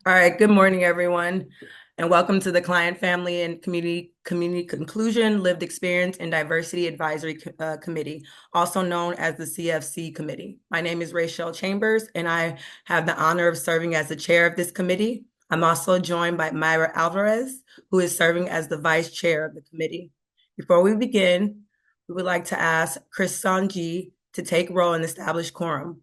All right, good morning, everyone, and welcome to the Client Family and Community Conclusion, Lived Experience, and Diversity Advisory Committee, also known as the CFC Committee. My name is Rachel Chambers, and I have the honor of serving as the chair of this committee. I'm also joined by Myra Alvarez, who is serving as the vice chair of the committee. Before we begin, we would like to ask Chris Sanji to take roll and establish quorum.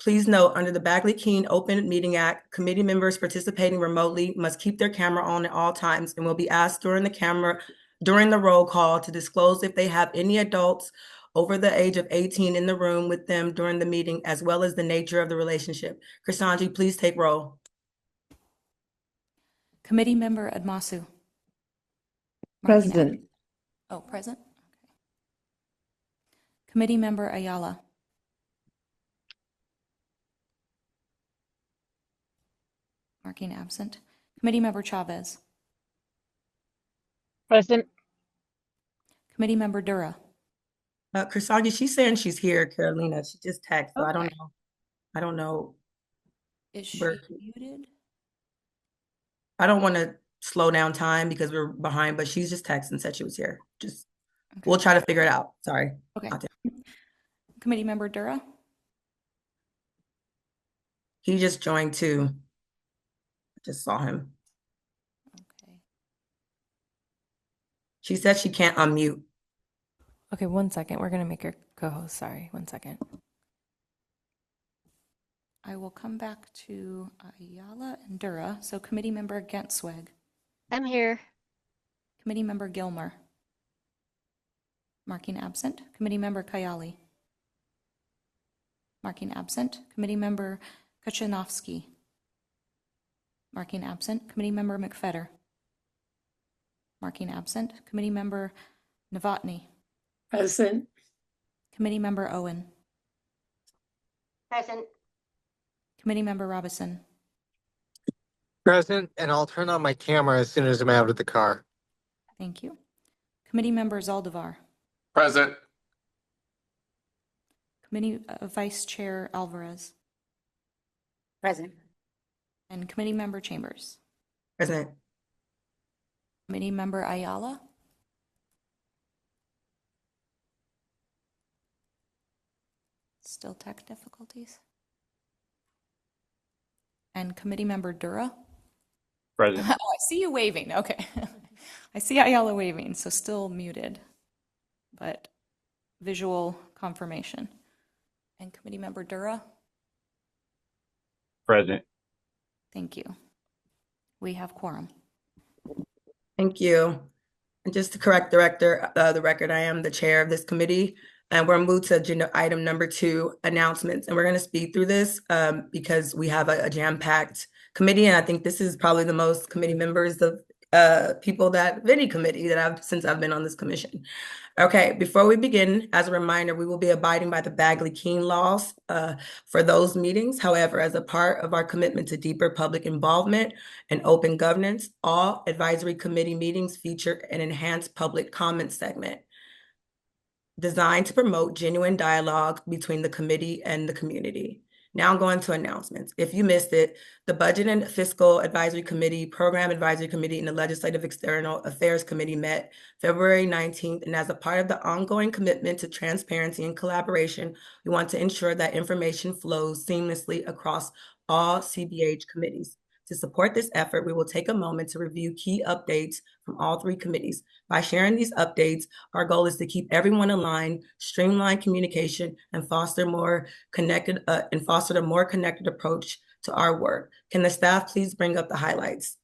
Please note, under the Bagley-Keene Open Meeting Act, committee members participating remotely must keep their camera on at all times and will be asked during the roll call to disclose if they have any adults over the age of 18 in the room with them during the meeting, as well as the nature of the relationship. Krisanji, please take roll. Committee Member Admasu. Present. Oh, present? Okay. Committee Member Ayala. Marking absent. Committee Member Chavez. Present. Committee Member Dura. Krisanji, she's saying she's here, Carolina. She just texted, so I don't Okay. know. I don't know. Is she Where- muted? I don't want to slow down time because we're behind, but she's just texted and said she was here. We'll try to figure it out. Sorry. Okay. Committee Member Dura. He just joined too. Just saw him. Okay. She said she can't unmute. Okay, 1 second. We're going to make her co-host. Sorry, 1 second. I will come back to Ayala and Dura. So Committee Member Gentzweg. I'm here. Committee Member Gilmer. Marking absent. Committee Member Kayali. Marking absent. Committee Member Kachanovsky. Marking absent. Committee Member McFetter. Marking absent. Committee Member Novotny. Present. Committee Member Owen. Present. Committee Member Robison. Present, and I'll turn on my camera as soon as I'm out of the car. Thank you. Committee Member Zaldivar. Present. Committee Vice Chair Alvarez. Present. And Committee Member Chambers. Present. Committee Member Ayala. Still tech difficulties. And Committee Member Dura. Present. Oh, I see you waving. Okay. I see Ayala waving, so still muted, but visual confirmation. And Committee Member Dura. Present. Thank you. We have quorum. Thank you. And just to correct the record, I am the chair of this committee. And we're moved to agenda item number 2, announcements. And we're going to speed through this because we have a jam-packed committee. And I think this is probably the most committee members of people of any committee that since I've been on this commission. Okay, before we begin, as a reminder, we will be abiding by the Bagley-Keene laws for those meetings. However, as a part of our commitment to deeper public involvement and open governance, all advisory committee meetings feature an enhanced public comment segment designed to promote genuine dialogue between the committee and the community. Now I'm going to announcements. If you missed it, the Budget and Fiscal Advisory Committee, Program Advisory Committee, and the Legislative External Affairs Committee met February 19th, and as a part of the ongoing commitment to transparency and collaboration, we want to ensure that information flows seamlessly across all CBH committees. To support this effort, we will take a moment to review key updates from all 3 committees. By sharing these updates, our goal is to keep everyone aligned, streamline communication, and foster a more connected approach to our work. Can the staff please bring up the highlights?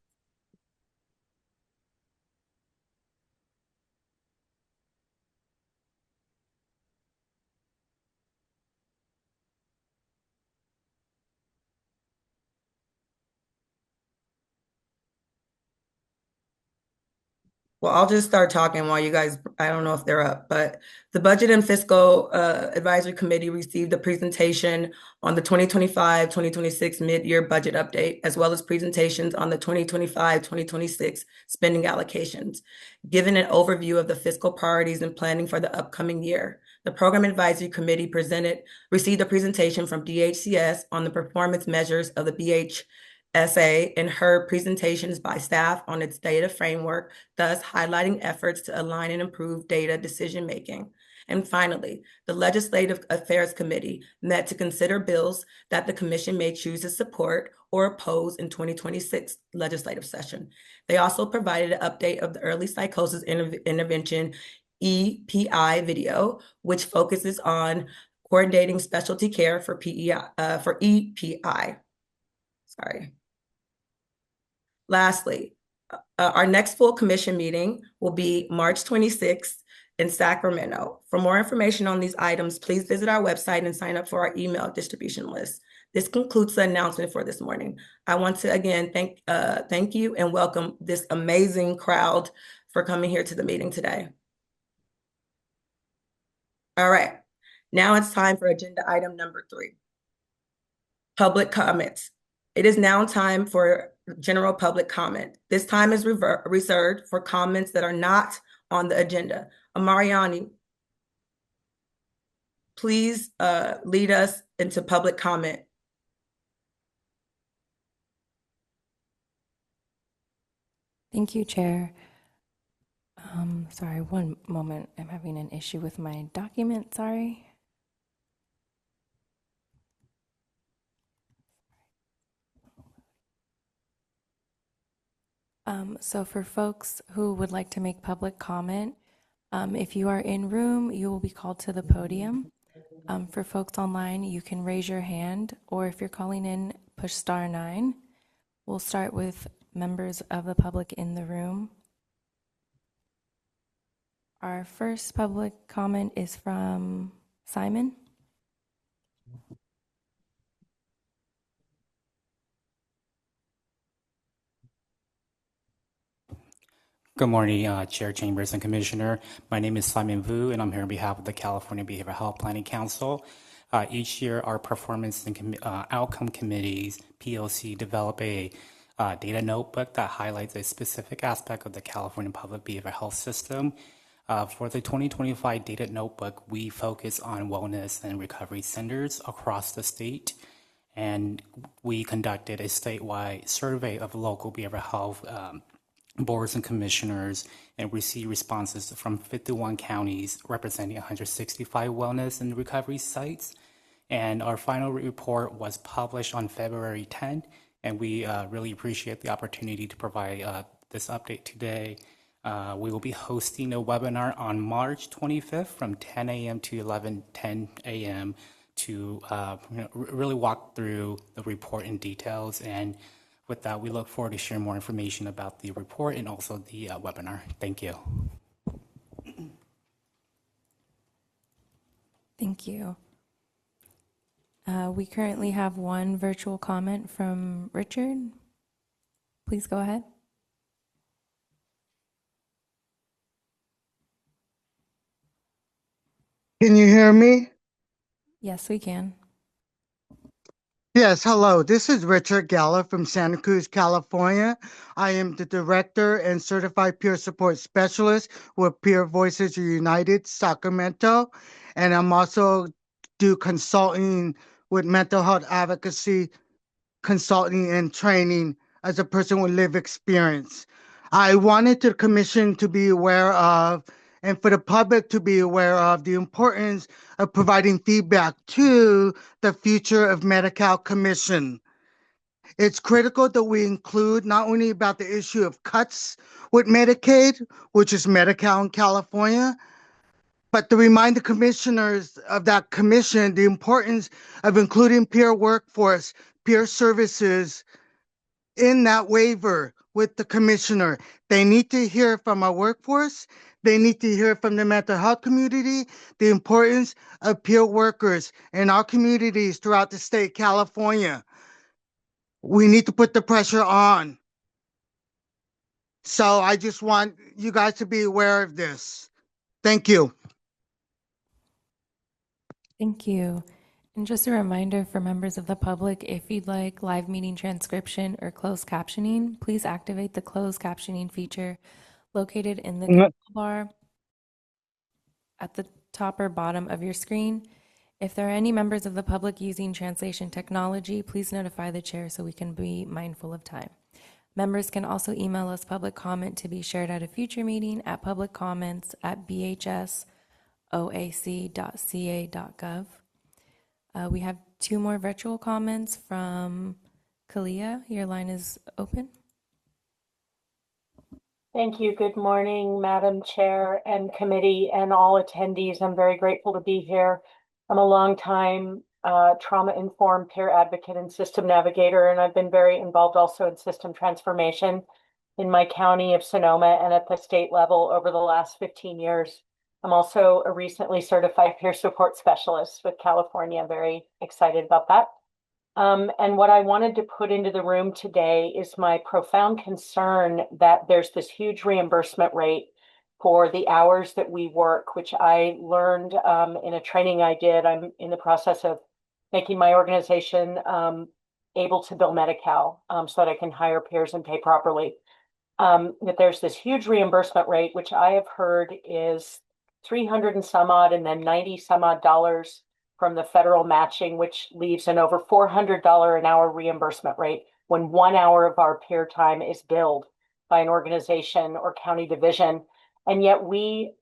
Well, I'll just start talking while you guys, I don't know if they're up, but the Budget and Fiscal Advisory Committee received a presentation on the 2025-2026 mid-year budget update, as well as presentations on the 2025-2026 spending allocations. Given an overview of the fiscal priorities and planning for the upcoming year, the Program Advisory Committee received a presentation from DHCS on the performance measures of the essay and heard presentations by staff on its data framework, thus highlighting efforts to align and improve data decision-making. And finally, the Legislative Affairs Committee met to consider bills that the commission may choose to support or oppose in 2026 legislative session. They also provided an update of the early psychosis intervention EPI video, which focuses on coordinating specialty care for EPI. Sorry. Lastly, our next full commission meeting will be March 26th in Sacramento. For more information on these items, please visit our website and sign up for our email distribution list. This concludes the announcement for this morning. I want to again thank you and welcome this amazing crowd for coming here to the meeting today. All right, now it's time for agenda item number 3, public comments. It is now time for general public comment. This time is reserved for comments that are not on the agenda. Amariani, please lead us into public comment. Thank you, Chair. Sorry, one moment. I'm having an issue with my document. Sorry. So for folks who would like to make public comment, if you are in room, you will be called to the podium. For folks online, you can raise your hand, or if you're calling in, push *9. We'll start with members of the public in the room. Our first public comment is from Simon. Good morning, Chair Chambers and Commissioner. My name is Simon Vu, and I'm here on behalf of the California Behavioral Health Planning Council. Each year, our performance and outcome committees, PLC, develop a data notebook that highlights a specific aspect of the California public behavioral health system. For the 2025 data notebook, we focus on wellness and recovery centers across the state, and we conducted a statewide survey of local behavioral health boards and commissioners and received responses from 51 counties representing 165 wellness and recovery sites. And our final report was published on February 10th, and we really appreciate the opportunity to provide this update today. We will be hosting a webinar on March 25th from 10 a.m. to 11:10 a.m. to really walk through the report in details. And with that, we look forward to sharing more information about the report and also the webinar. Thank you. Thank you. We currently have one virtual comment from Richard. Please go ahead. Can you hear me? Yes, we can. Yes, hello. This is Richard Gala from Santa Cruz, California. I am the Director and Certified Peer Support Specialist with Peer Voices United, Sacramento. And I'm also do consulting with mental health advocacy, consulting and training as a person with lived experience. I wanted the commission to be aware of and for the public to be aware of the importance of providing feedback to the future of Medi-Cal Commission. It's critical that we include not only about the issue of cuts with Medicaid, which is Medi-Cal in California, but to remind the commissioners of that commission the importance of including peer workforce, peer services in that waiver with the commissioner. They need to hear from our workforce. They need to hear from the mental health community the importance of peer workers in our communities throughout the state of California. We need to put the pressure on. So I just want you guys to be aware of this. Thank you. Thank you. And just a reminder for members of the public, if you'd like live meeting transcription or closed captioning, please activate the closed captioning feature located in the control bar at the top or bottom of your screen. If there are any members of the public using translation technology, please notify the chair so we can be mindful of time. Members can also email us public comment to be shared at a future meeting at publiccomments@bhsoac.ca.gov. We have 2 more virtual comments from Kalia. Your line is open. Thank you. Good morning, Madam Chair and committee and all attendees. I'm very grateful to be here. I'm a longtime trauma-informed peer advocate and system navigator, and I've been very involved also in system transformation in my county of Sonoma and at the state level over the last 15 years. I'm also a recently certified peer support specialist with California. Very excited about that. And what I wanted to put into the room today is my profound concern that there's this huge reimbursement rate for the hours that we work, which I learned in a training I did. I'm in the process of making my organization able to bill Medi-Cal so that I can hire peers and pay properly. That there's this huge reimbursement rate, which I have heard is 300 and some odd and then 90 some odd dollars from the federal matching, which leaves an over $400 an hour reimbursement rate when 1 hour of our peer time is billed by an organization or county division. And yet we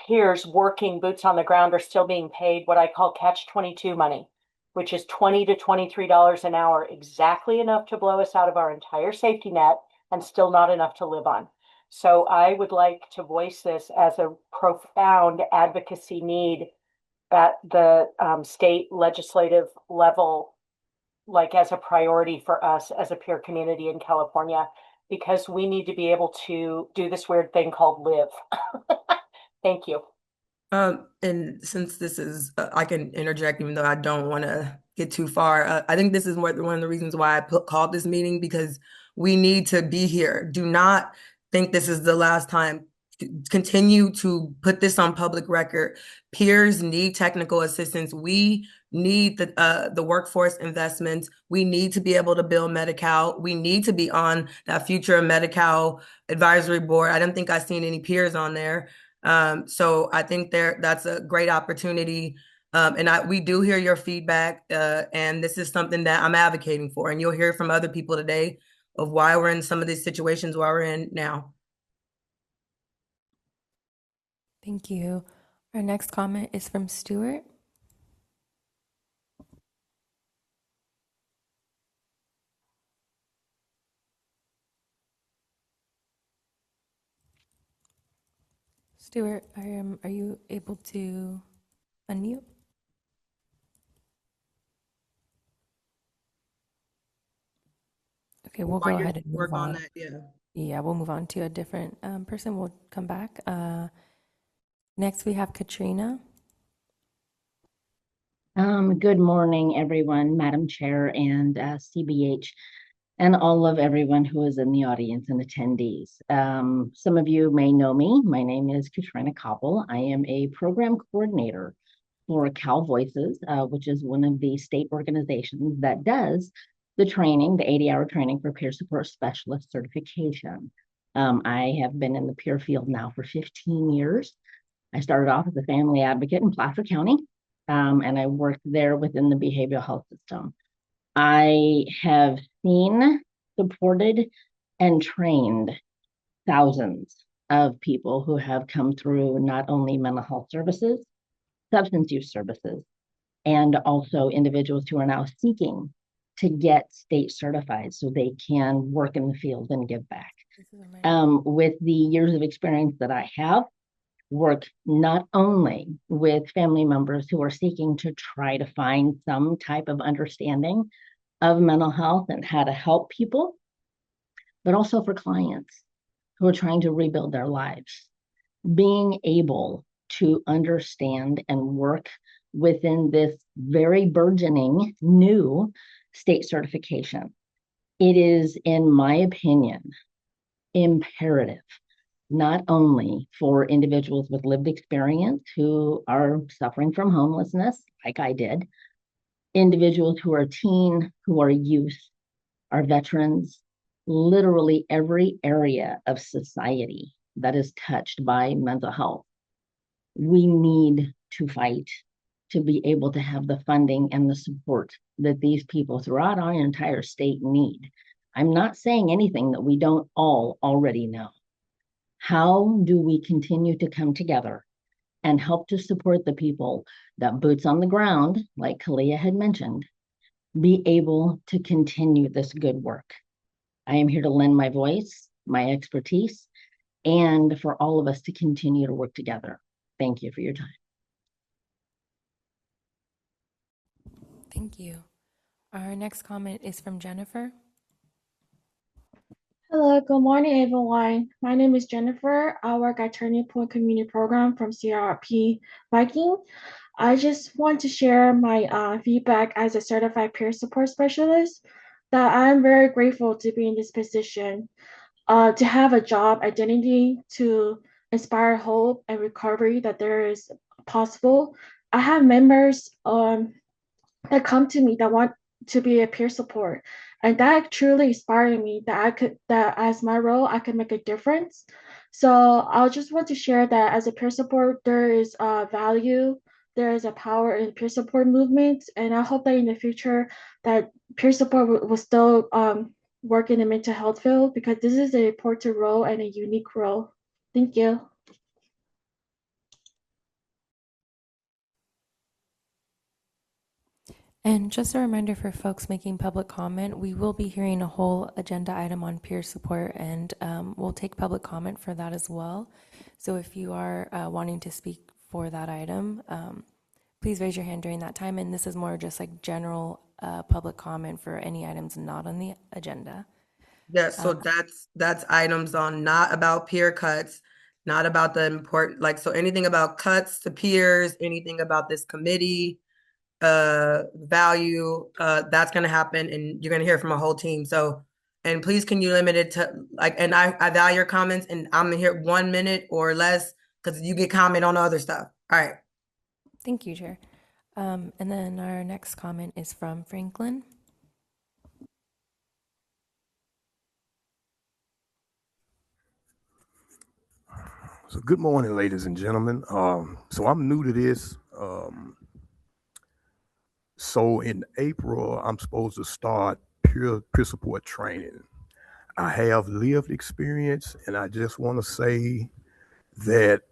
peers working boots on the ground are still being paid what I call catch-22 money, which is $20 to $23 an hour, exactly enough to blow us out of our entire safety net and still not enough to live on. So I would like to voice this as a profound advocacy need at the state legislative level, like as a priority for us as a peer community in California, because we need to be able to do this weird thing called live. Thank you. And since this is, I can interject even though I don't want to get too far. I think this is one of the reasons why I called this meeting, because we need to be here. Do not think this is the last time. Continue to put this on public record. Peers need technical assistance. We need the workforce investments. We need to be able to bill Medi-Cal. We need to be on that future Medi-Cal advisory board. I don't think I've seen any peers on there. So I think that's a great opportunity. And we do hear your feedback, and this is something that I'm advocating for. And you'll hear from other people today of why we're in some of these situations why we're in now. Thank you. Our next comment is from Stuart. Stuart, are you able to unmute? Okay, we'll go ahead and work move on on. that. Yeah. Yeah, we'll move on to a different person. We'll come back. Next, we have Katrina. Good morning, everyone, Madam Chair and CBH, and all of everyone who is in the audience and attendees. Some of you may know me. My name is Katrina Koppel. I am a program coordinator for Cal Voices, which is one of the state organizations that does the training, the 80-hour training for peer support specialist certification. I have been in the peer field now for 15 years. I started off as a family advocate in Placer County, and I worked there within the behavioral health system. I have seen, supported, and trained thousands of people who have come through not only mental health services, substance use services, and also individuals who are now seeking to get state certified so they can work in the field and give back. With the years of experience that I have, work not only with family members who are seeking to try to find some type of understanding of mental health and how to help people, but also for clients who are trying to rebuild their lives. Being able to understand and work within this very burgeoning new state certification, it is, in my opinion, imperative not only for individuals with lived experience who are suffering from homelessness, like I did, individuals who are teen, who are youth, are veterans, literally every area of society that is touched by mental health. We need to fight to be able to have the funding and the support that these people throughout our entire state need. I'm not saying anything that we don't all already know. How do we continue to come together and help to support the people that boots on the ground, like Kalia had mentioned, be able to continue this good work? I am here to lend my voice, my expertise, and for all of us to continue to work together. Thank you for your time. Thank you. Our next comment is from Jennifer. Hello, good morning, everyone. My name is Jennifer. I work at Turning Point Community Program from CRP Viking. I just want to share my feedback as a certified peer support specialist that I'm very grateful to be in this position, to have a job identity, to inspire hope and recovery that there is possible. I have members that come to me that want to be a peer support, and that truly inspired me that as my role I could make a difference. So I just want to share that as a peer support there is value, there is a power in peer support movement, and I hope that in the future that peer support will still work in the mental health field, because this is an important role and a unique role. Thank you. And just a reminder for folks making public comment, we will be hearing a whole agenda item on peer support, and we'll take public comment for that as well. So if you are wanting to speak for that item, please raise your hand during that time. And this is more just like general public comment for any items not on the agenda. Yeah, so that's items on not about peer cuts, not about the important, like, so anything about cuts to peers, anything about this committee, value, that's gonna happen, and you're gonna hear from a whole team. So, and please can you limit it to like, and I value your comments, and I'm gonna hear 1 minute or less because you get comment on other stuff. All right. Thank you, Chair. And then our next comment is from Franklin. So good morning, ladies and gentlemen. So I'm new to this. So in April, I'm supposed to start peer support training. I have lived experience, and I just want to say that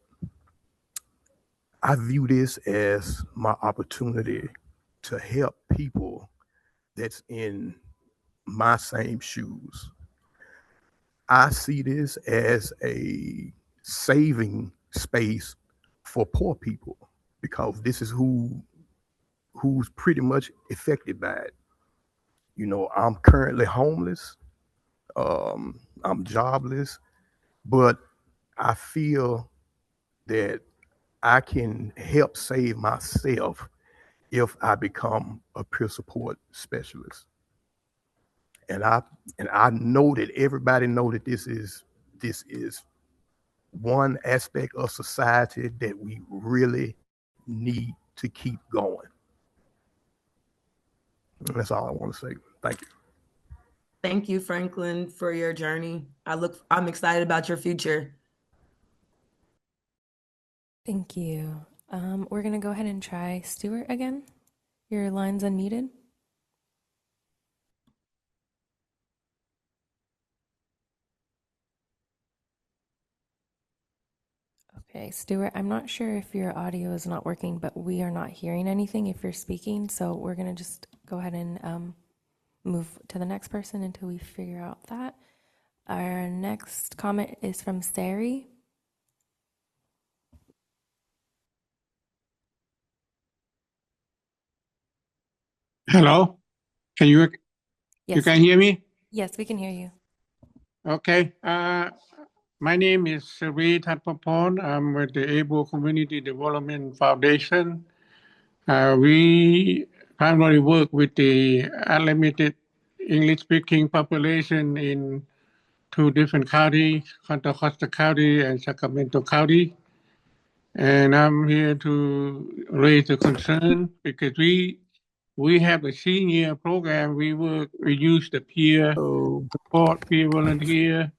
I view this as my opportunity to help people that's in my same shoes. I see this as a saving space for poor people, because this is who's pretty much affected by it. You know, I'm currently homeless. I'm jobless, but I feel that I can help save myself if I become a peer support specialist. And I know that everybody know that this is one aspect of society that we really need to keep going. And that's all I want to say. Thank you. Thank you, Franklin, for your journey. I'm excited about your future. Thank you. We're going to go ahead and try Stuart again. Your line's unmuted. Okay, Stuart, I'm not sure if your audio is not working, but we are not hearing anything if you're speaking. So we're going to just go ahead and move to the next person until we figure out that. Our next comment is from Sari. Hello, can you Yes, can hear me? Yes, we can hear you. Okay. My name is Sari Tatpapon. I'm with the Able Community Development Foundation. We primarily work with the unlimited English-speaking population in 2 different counties, Contra Costa County and Sacramento County. And I'm here to raise the concern because we have a senior program. We use the peer support, peer volunteer,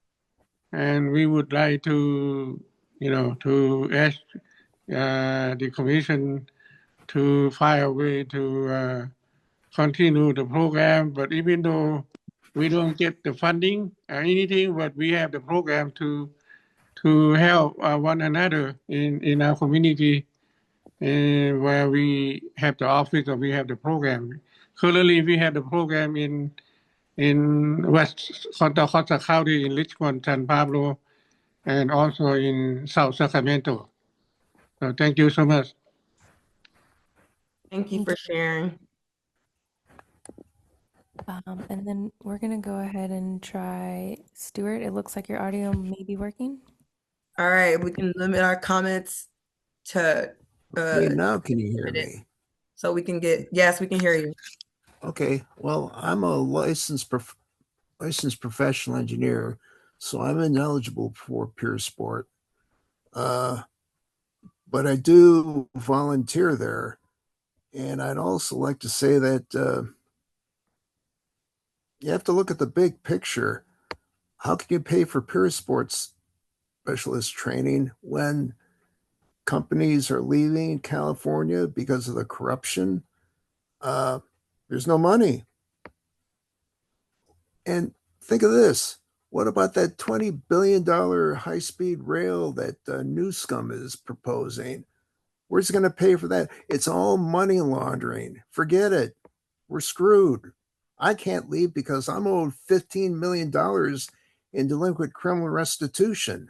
and we would like to, to ask the commission to find a way to continue the program. But even though we don't get the funding or anything, but we have the program to help one another in our community, where we have the office or we have the program. Currently, we have the program in West Contra Costa County, in Richmond, San Pablo, and also in South Sacramento. So thank you so much. Thank you for sharing. And then we're going to go ahead and try Stuart. It looks like your audio may be working. All right, we can limit our comments to Okay, now can you hear me? so we can get, yes, we can hear you. Okay, well, I'm a licensed professional engineer, so I'm ineligible for peer support. But I do volunteer there. And I'd also like to say that you have to look at the big picture. How can you pay for peer sports specialist training when companies are leaving California because of the corruption? There's no money. And think of this. What about that $20 billion high-speed rail that Newscom is proposing? Where's it going to pay for that? It's all money laundering. Forget it. We're screwed. I can't leave because I'm owed $15 million in delinquent criminal restitution.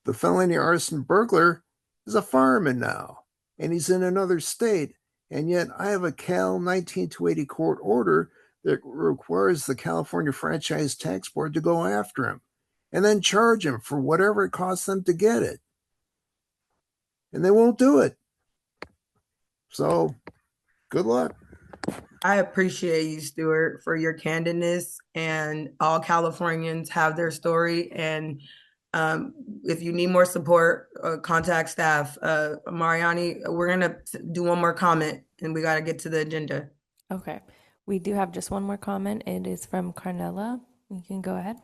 The felony arson burglar is a fireman now, and he's in another state. And yet I have a Cal 19280 court order that requires the California Franchise Tax Board to go after him and then charge him for whatever it costs them to get it. And they won't do it. So good luck. I appreciate you, Stuart, for your candidness, and all Californians have their story. And if you need more support, contact staff. Mariani, we're going to do one more comment and we got to get to the agenda. Okay. We do have just one more comment. It is from Carnella. You can go ahead.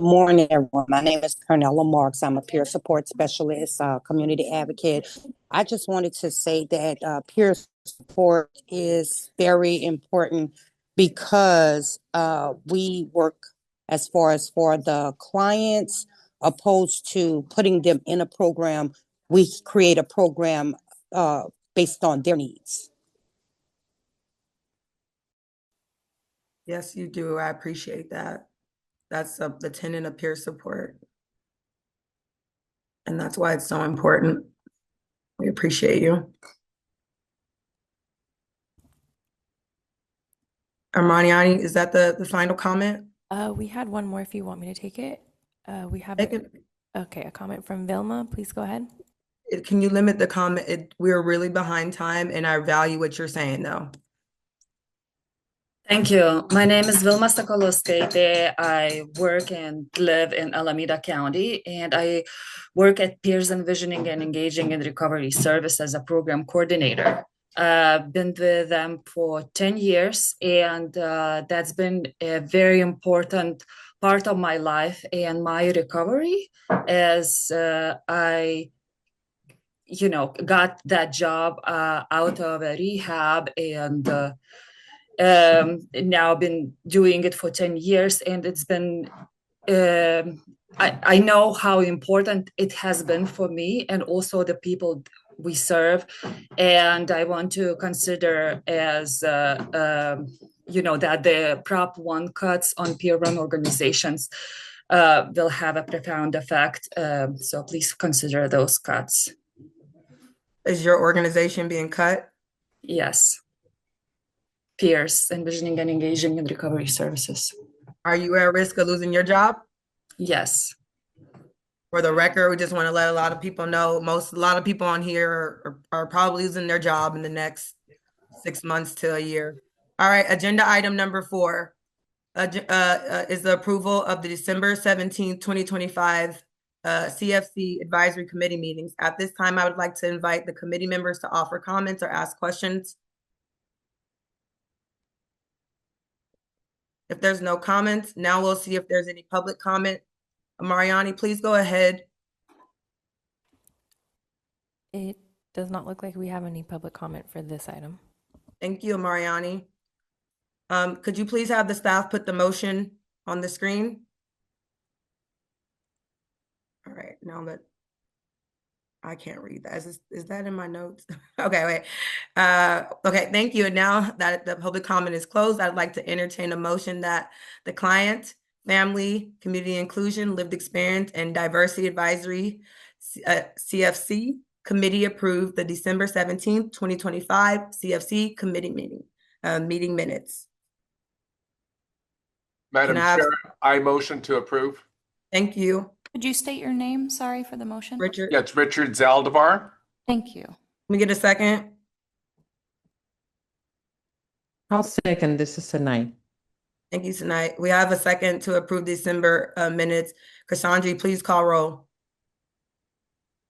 Morning, everyone. My name is Carnella Marks. I'm a peer support specialist, community advocate. I just wanted to say that peer support is very important because we work as far as for the clients, opposed to putting them in a program. We create a program based on their needs. Yes, you do. I appreciate that. That's the tenet of peer support. And that's why it's so important. We appreciate you. Mariani, is that the final comment? We had one more if you want me to take it. We have a comment from Vilma. Please go ahead. Can you limit the comment? We're really behind time, and I value what you're saying, though. Thank you. My name is Vilma Sokolowskaite. I work and live in Alameda County, and I work at Peers Envisioning and Engaging in Recovery Service as a program coordinator. I've been with them for 10 years, and that's been a very important part of my life and my recovery as I got that job out of a rehab, and now I've been doing it for 10 years, and it's been, I know how important it has been for me and also the people we serve. And I want to consider as, that the Prop 1 cuts on peer-run organizations will have a profound effect. So please consider those cuts. Is your organization being cut? Yes. Peers Envisioning and Engaging in Recovery Services. Are you at risk of losing your job? Yes. For the record, we just want to let a lot of people know, a lot of people on here are probably losing their job in the next 6 months to a year. All right, agenda item number 4 is the approval of the December 17th, 2025 CFC Advisory Committee meetings. At this time, I would like to invite the committee members to offer comments or ask questions. If there's no comments, now we'll see if there's any public comment. Mariani, please go ahead. It does not look like we have any public comment for this item. Thank you, Mariani. Could you please have the staff put the motion on the screen? All right, now that I can't read that. Is that in my notes? Okay, wait. Okay, thank you. And now that the public comment is closed, I'd like to entertain a motion that the Client, Family, Community Inclusion, Lived Experience, and Diversity Advisory CFC Committee approve the December 17th, 2025 CFC Committee meeting minutes. Madam Can I have- Chair, I motion to approve. Thank you. Could you state your name? Sorry for the motion. Richard. Yeah, it's Richard Zaldivar. Thank you. Let me get a second. I'll second. This is Sinai. Thank you, Sinai. We have a second to approve December minutes. Cassandra, please call roll.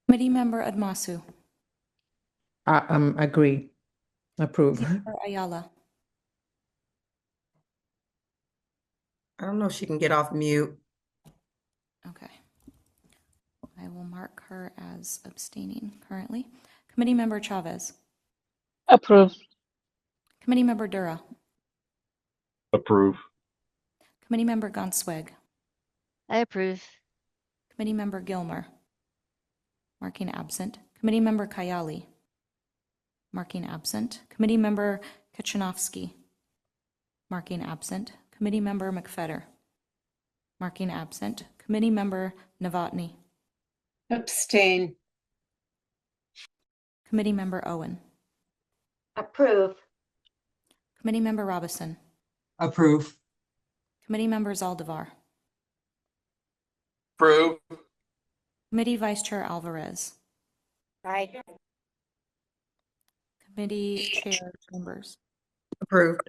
Committee Member Admasu. Agree. Approve. Member Ayala. I don't know if she can get off mute. Okay. I will mark her as abstaining currently. Committee Member Chavez. Approve. Committee Member Dura. Approve. Committee Member Gansweg. I approve. Committee Member Gilmer. Marking absent. Committee Member Kayali. Marking absent. Committee Member Kachanovsky. Marking absent. Committee Member McFetter. Marking absent. Committee Member Novotny. Abstain. Committee Member Owen. Approve. Committee Member Robison. Approve. Committee Member Zaldivar. Approve. Committee Vice Chair Alvarez. Aye. Committee Chair Chambers. Approved.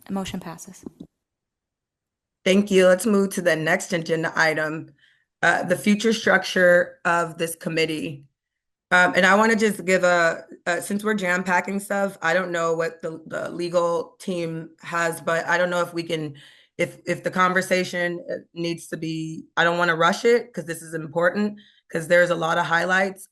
Motion passes. Thank you. Let's move to the next agenda item, the future structure of this committee. And I want to just give since we're jam packing stuff, I don't know what the legal team has, but I don't know if we can, if the conversation needs to be, I don't want to rush it because this is important because there's a lot of highlights.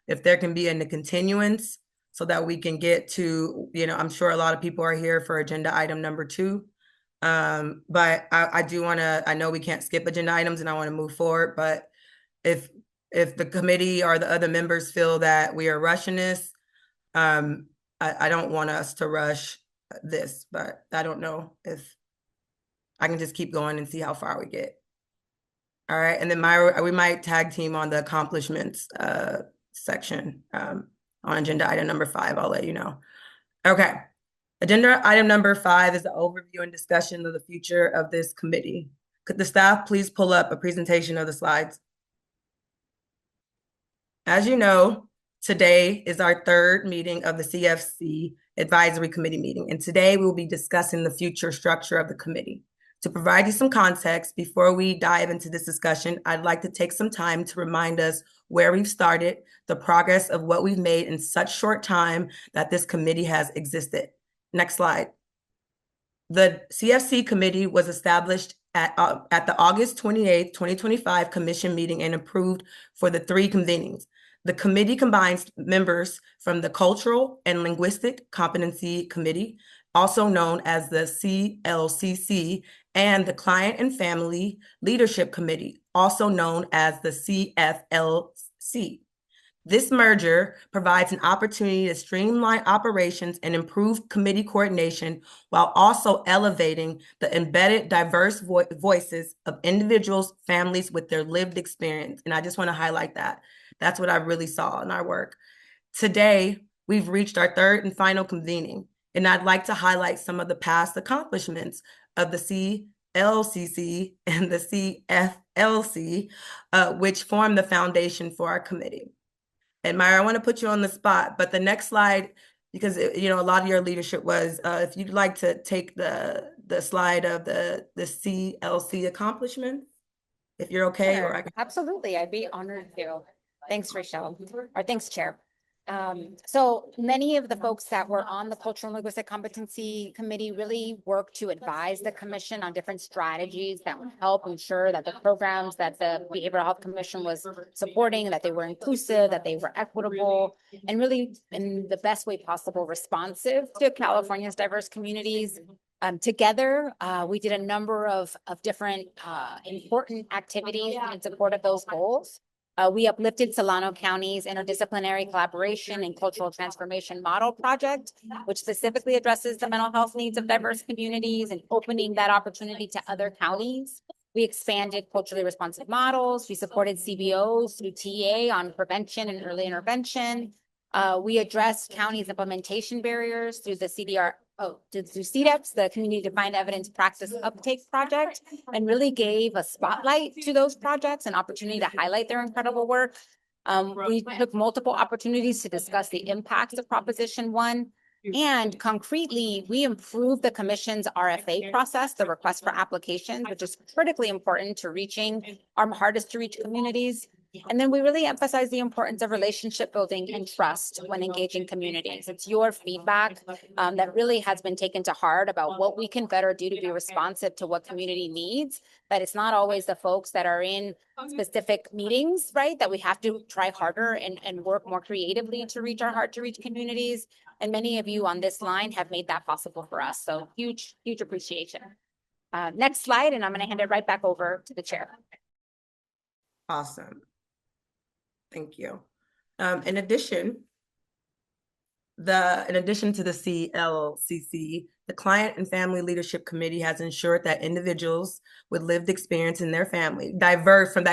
If there can be a continuance so that we can get to, I'm sure a lot of people are here for agenda item number 2. But I do want to, I know we can't skip agenda items and I want to move forward, but if the committee or the other members feel that we are rushing this, I don't want us to rush this, but I don't know if I can just keep going and see how far we get. All right, and then we might tag team on the accomplishments section on agenda item number 5. I'll let you know. Okay. Agenda item number 5 is the overview and discussion of the future of this committee. Could the staff please pull up a presentation of the slides? As you know, today is our 3rd meeting of the CFC Advisory Committee meeting, and today we will be discussing the future structure of the committee. To provide you some context, before we dive into this discussion, I'd like to take some time to remind us where we've started, the progress of what we've made in such short time that this committee has existed. Next slide. The CFC committee was established at the August 28th, 2025 commission meeting and approved for the 3 convenings. The committee combines members from the Cultural and Linguistic Competency Committee, also known as the CLCC, and the Client and Family Leadership Committee, also known as the CFLC. This merger provides an opportunity to streamline operations and improve committee coordination while also elevating the embedded diverse voices of individuals, families with their lived experience. And I just want to highlight that. That's what I really saw in our work. Today, we've reached our 3rd and final convening, and I'd like to highlight some of the past accomplishments of the CLCC and the CFLC, which form the foundation for our committee. And Myra, I want to put you on the spot, but the next slide, because a lot of your leadership was, if you'd like to take the slide of the CLC accomplishments, if you're okay. Sure. Or I can... Absolutely, I'd be honored to. Thanks, Rochelle, or thanks, Chair. So many of the folks that were on the Cultural and Linguistic Competency Committee really worked to advise the commission on different strategies that would help ensure that the programs that the Behavioral Health Commission was supporting, that they were inclusive, that they were equitable, and really in the best way possible responsive to California's diverse communities. Together, we did a number of different important activities in support of those goals. We uplifted Solano County's interdisciplinary collaboration and cultural transformation model project, which specifically addresses the mental health needs of diverse communities and opening that opportunity to other counties. We expanded culturally responsive models. We supported CBOs through TA on prevention and early intervention. We addressed counties' implementation barriers through the through CDEPS, the Community Defined Evidence Practice Uptake Project, and really gave a spotlight to those projects, an opportunity to highlight their incredible work. We took multiple opportunities to discuss the impacts of Proposition 1. And concretely, we improved the commission's RFA process, the request for applications, which is critically important to reaching our hardest to reach communities. And then we really emphasize the importance of relationship building and trust when engaging communities. It's your feedback that really has been taken to heart about what we can better do to be responsive to what community needs, that it's not always the folks that are in specific meetings, right? That we have to try harder and work more creatively to reach our hard to reach communities. And many of you on this line have made that possible for us. So huge, huge appreciation. Next slide, and I'm going to hand it right back over to the chair. Awesome. Thank you. In addition to the CLCC, the Client and Family Leadership Committee has ensured that individuals with lived experience in their family,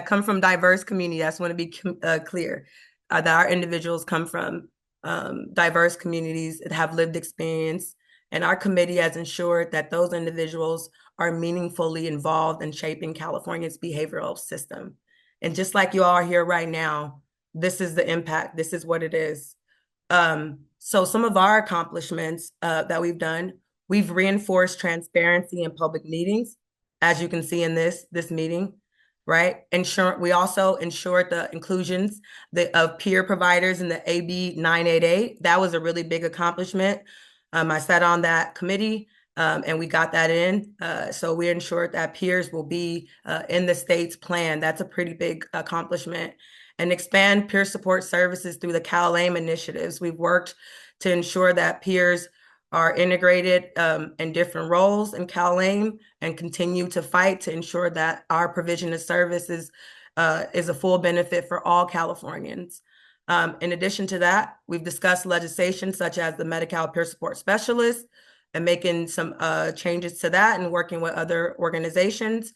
come from diverse communities. I just want to be clear that our individuals come from diverse communities that have lived experience, and our committee has ensured that those individuals are meaningfully involved in shaping California's behavioral system. And just like you all are here right now, this is the impact. This is what it is. So some of our accomplishments that we've done, we've reinforced transparency in public meetings, as you can see in this meeting, right? We also ensured the inclusions of peer providers in the AB 988. That was a really big accomplishment. I sat on that committee. And we got that in. So we ensured that peers will be in the state's plan. That's a pretty big accomplishment. And expand peer support services through the CalAIM initiatives. We've worked to ensure that peers are integrated in different roles in CalAIM and continue to fight to ensure that our provision of services is a full benefit for all Californians. In addition to that, we've discussed legislation such as the Medi-Cal Peer Support Specialist, and making some changes to that and working with other organizations.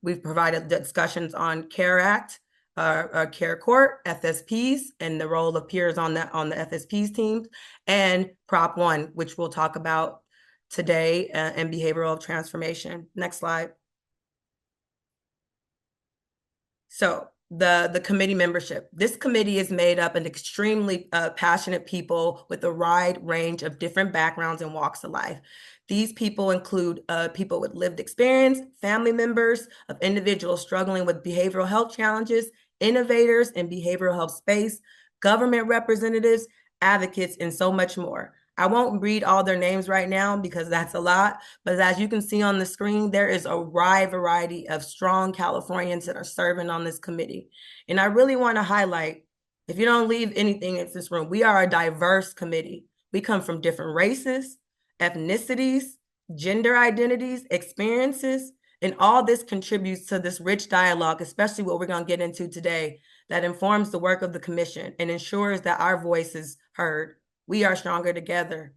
We've provided discussions on CARE Act, CARE Court, FSPs, and the role of peers on the FSPs teams, and Prop 1, which we'll talk about today, and behavioral transformation. Next slide. So the committee membership. This committee is made up of extremely passionate people with a wide range of different backgrounds and walks of life. These people include people with lived experience, family members of individuals struggling with behavioral health challenges, innovators in behavioral health space, government representatives, advocates, and so much more. I won't read all their names right now because that's a lot, but as you can see on the screen, there is a wide variety of strong Californians that are serving on this committee. And I really want to highlight, if you don't leave anything in this room, we are a diverse committee. We come from different races, ethnicities, gender identities, experiences, and all this contributes to this rich dialogue, especially what we're going to get into today, that informs the work of the commission and ensures that our voice is heard. We are stronger together.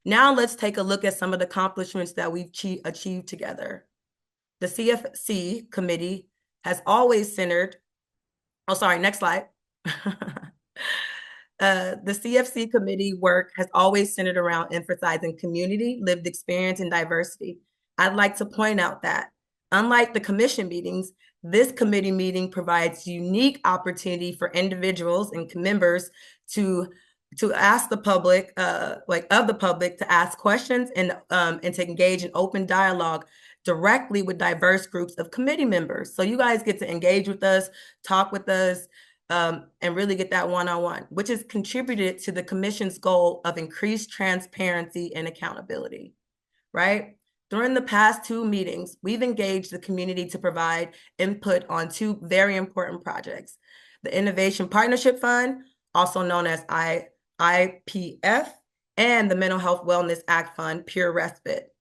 Now let's take a look at some of the accomplishments that we've achieved together. The CFC committee has always centered, next slide. The CFC committee work has always centered around emphasizing community, lived experience, and diversity. I'd like to point out that, unlike the commission meetings, this committee meeting provides unique opportunity for individuals and members to ask the public, to ask questions and to engage in open dialogue directly with diverse groups of committee members. So you guys get to engage with us, talk with us, and really get that one-on-one, which has contributed to the commission's goal of increased transparency and accountability, right? During the past 2 meetings, we've engaged the community to provide input on 2 very important projects: the Innovation Partnership Fund, also known as IPF, and the Mental Health Wellness Act Fund, Pure Respite.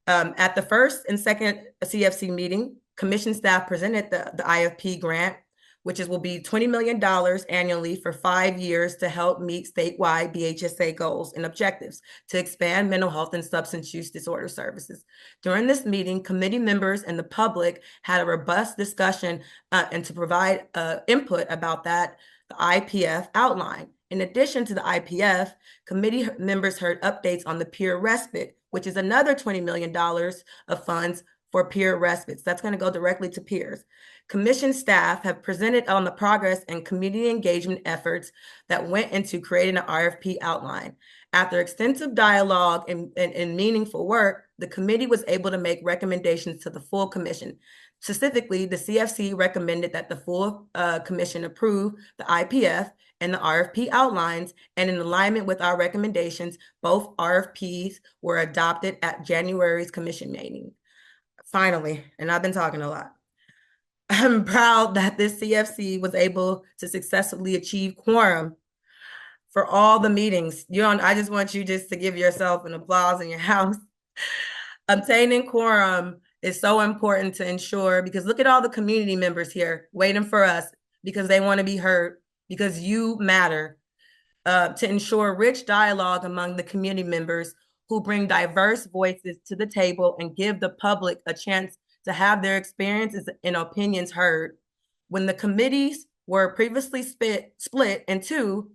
At the first and second CFC meeting, commission staff presented the IFP grant, which will be $20 million annually for 5 years to help meet statewide BHSA goals and objectives to expand mental health and substance use disorder services. During this meeting, committee members and the public had a robust discussion and to provide input about that, the IPF outline. In addition to the IPF, committee members heard updates on the Pure Respite, which is another $20 million of funds for peer respites. That's going to go directly to peers. Commission staff have presented on the progress and community engagement efforts that went into creating an RFP outline. After extensive dialogue and meaningful work, the committee was able to make recommendations to the full commission. Specifically, the CFC recommended that the full commission approve the IPF and the RFP outlines, and in alignment with our recommendations, both RFPs were adopted at January's commission meeting. Finally, and I've been talking a lot, I'm proud that this CFC was able to successfully achieve quorum for all the meetings. I just want you just to give yourself an applause in your house. Obtaining quorum is so important to ensure, because look at all the community members here waiting for us because they want to be heard, because you matter, to ensure rich dialogue among the community members who bring diverse voices to the table and give the public a chance to have their experiences and opinions heard. When the committees were previously split in 2,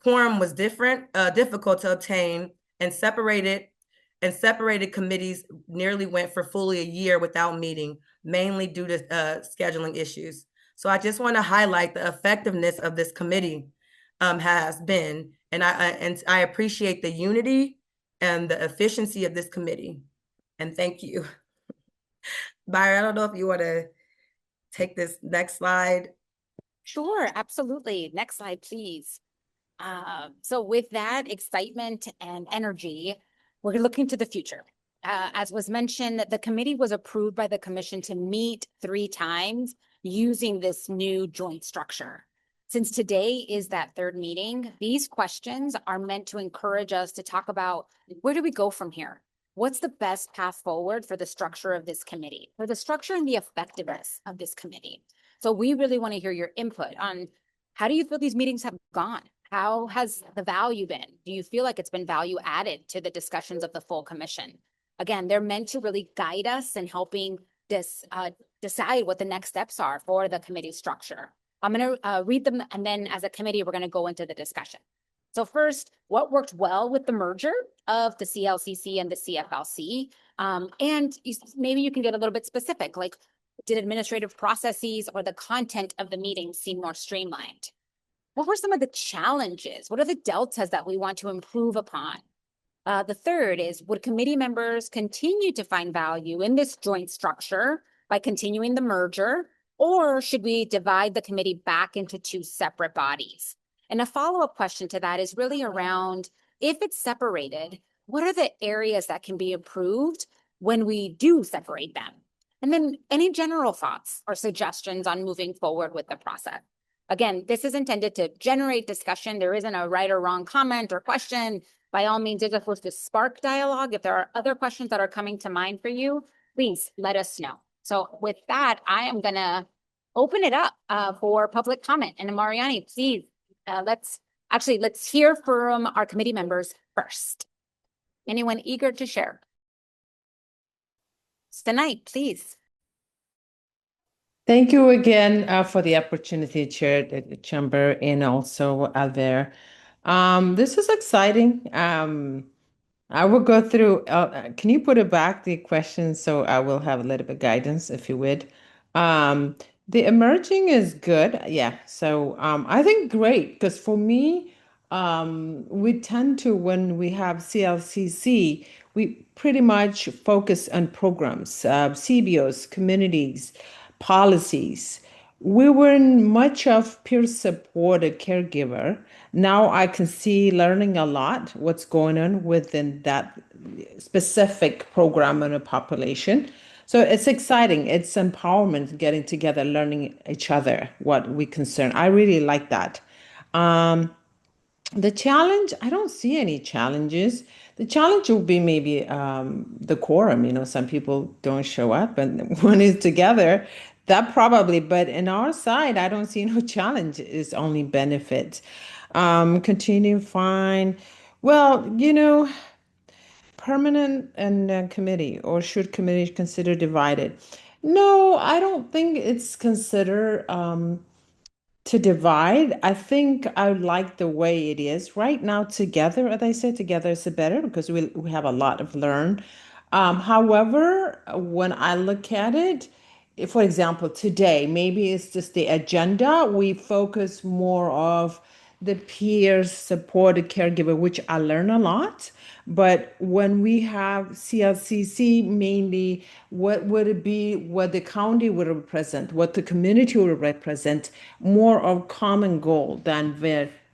quorum was difficult to obtain, and separated committees nearly went for fully a year without meeting, mainly due to scheduling issues. So I just want to highlight the effectiveness of this committee has been, and I appreciate the unity and the efficiency of this committee. And thank you. Byron, I don't know if you want to take this next slide. Sure, absolutely. Next slide, please. So with that excitement and energy, we're looking to the future. As was mentioned, the committee was approved by the commission to meet 3 times using this new joint structure. Since today is that 3rd meeting, these questions are meant to encourage us to talk about, where do we go from here? What's the best path forward for the structure of this committee, for the structure and the effectiveness of this committee? So we really want to hear your input on, how do you feel these meetings have gone? How has the value been? Do you feel like it's been value added to the discussions of the full commission? Again, they're meant to really guide us in helping decide what the next steps are for the committee structure. I'm going to read them, and then as a committee, we're going to go into the discussion. So first, what worked well with the merger of the CLCC and the CFLC? And maybe you can get a little bit specific, like, did administrative processes or the content of the meeting seem more streamlined? What were some of the challenges? What are the deltas that we want to improve upon? The third is, would committee members continue to find value in this joint structure by continuing the merger, or should we divide the committee back into 2 separate bodies? And a follow-up question to that is really around, if it's separated, what are the areas that can be improved when we do separate them? And then any general thoughts or suggestions on moving forward with the process? Again, this is intended to generate discussion. There isn't a right or wrong comment or question. By all means, it's supposed to spark dialogue. If there are other questions that are coming to mind for you, please let us know. So with that, I am going to open it up for public comment. And Mariani, please, let's hear from our committee members first. Anyone eager to share? Tonight, please. Thank you again for the opportunity, Chair Chamber, and also Albert. This is exciting. I will go through, can you put it back, the questions, so I will have a little bit guidance, if you would. The emerging is good. Yeah. So I think great, because for me, we tend to, when we have CLCC, we pretty much focus on programs, CBOs, communities, policies. we weren't much of peer support or caregiver. Now I can see learning a lot what's going on within that specific program and a population. So it's exciting. It's empowerment, getting together, learning each other, what we concern. I really like that. The challenge, I don't see any challenges. The challenge will be maybe the quorum. Some people don't show up, and when it's together, that probably. But in our side, I don't see no challenge. It's only benefit. Continue fine. Well, permanent and committee, or should committee consider divided? No, I don't think it's considered to divide. I think I like the way it is right now together. As I said, together is better because we have a lot of learn. However, when I look at it, for example, today, maybe it's just the agenda. We focus more of the peers supported caregiver, which I learn a lot. But when we have CLCC, mainly what would it be, what the county would represent, what the community would represent, more of common goal than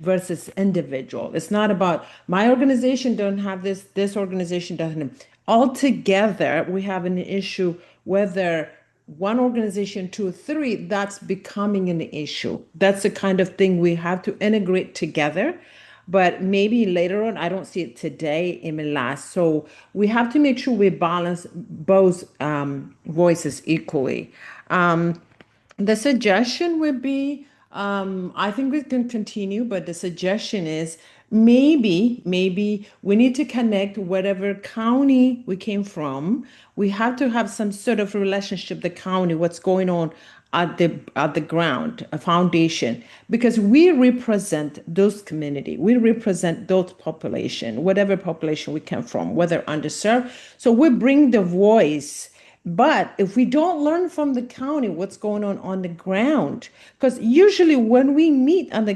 versus individual. It's not about my organization don't have this organization doesn't. Altogether, we have an issue whether one organization, two, three, that's becoming an issue. That's the kind of thing we have to integrate together. But maybe later on, I don't see it today in the last. So we have to make sure we balance both voices equally. The suggestion would be, I think we can continue, but the suggestion is maybe we need to connect whatever county we came from. We have to have some sort of relationship, the county, what's going on at the ground, a foundation, because we represent those community, we represent those population, whatever population we come from, whether underserved. So we bring the voice. But if we don't learn from the county what's going on the ground, because usually when we meet on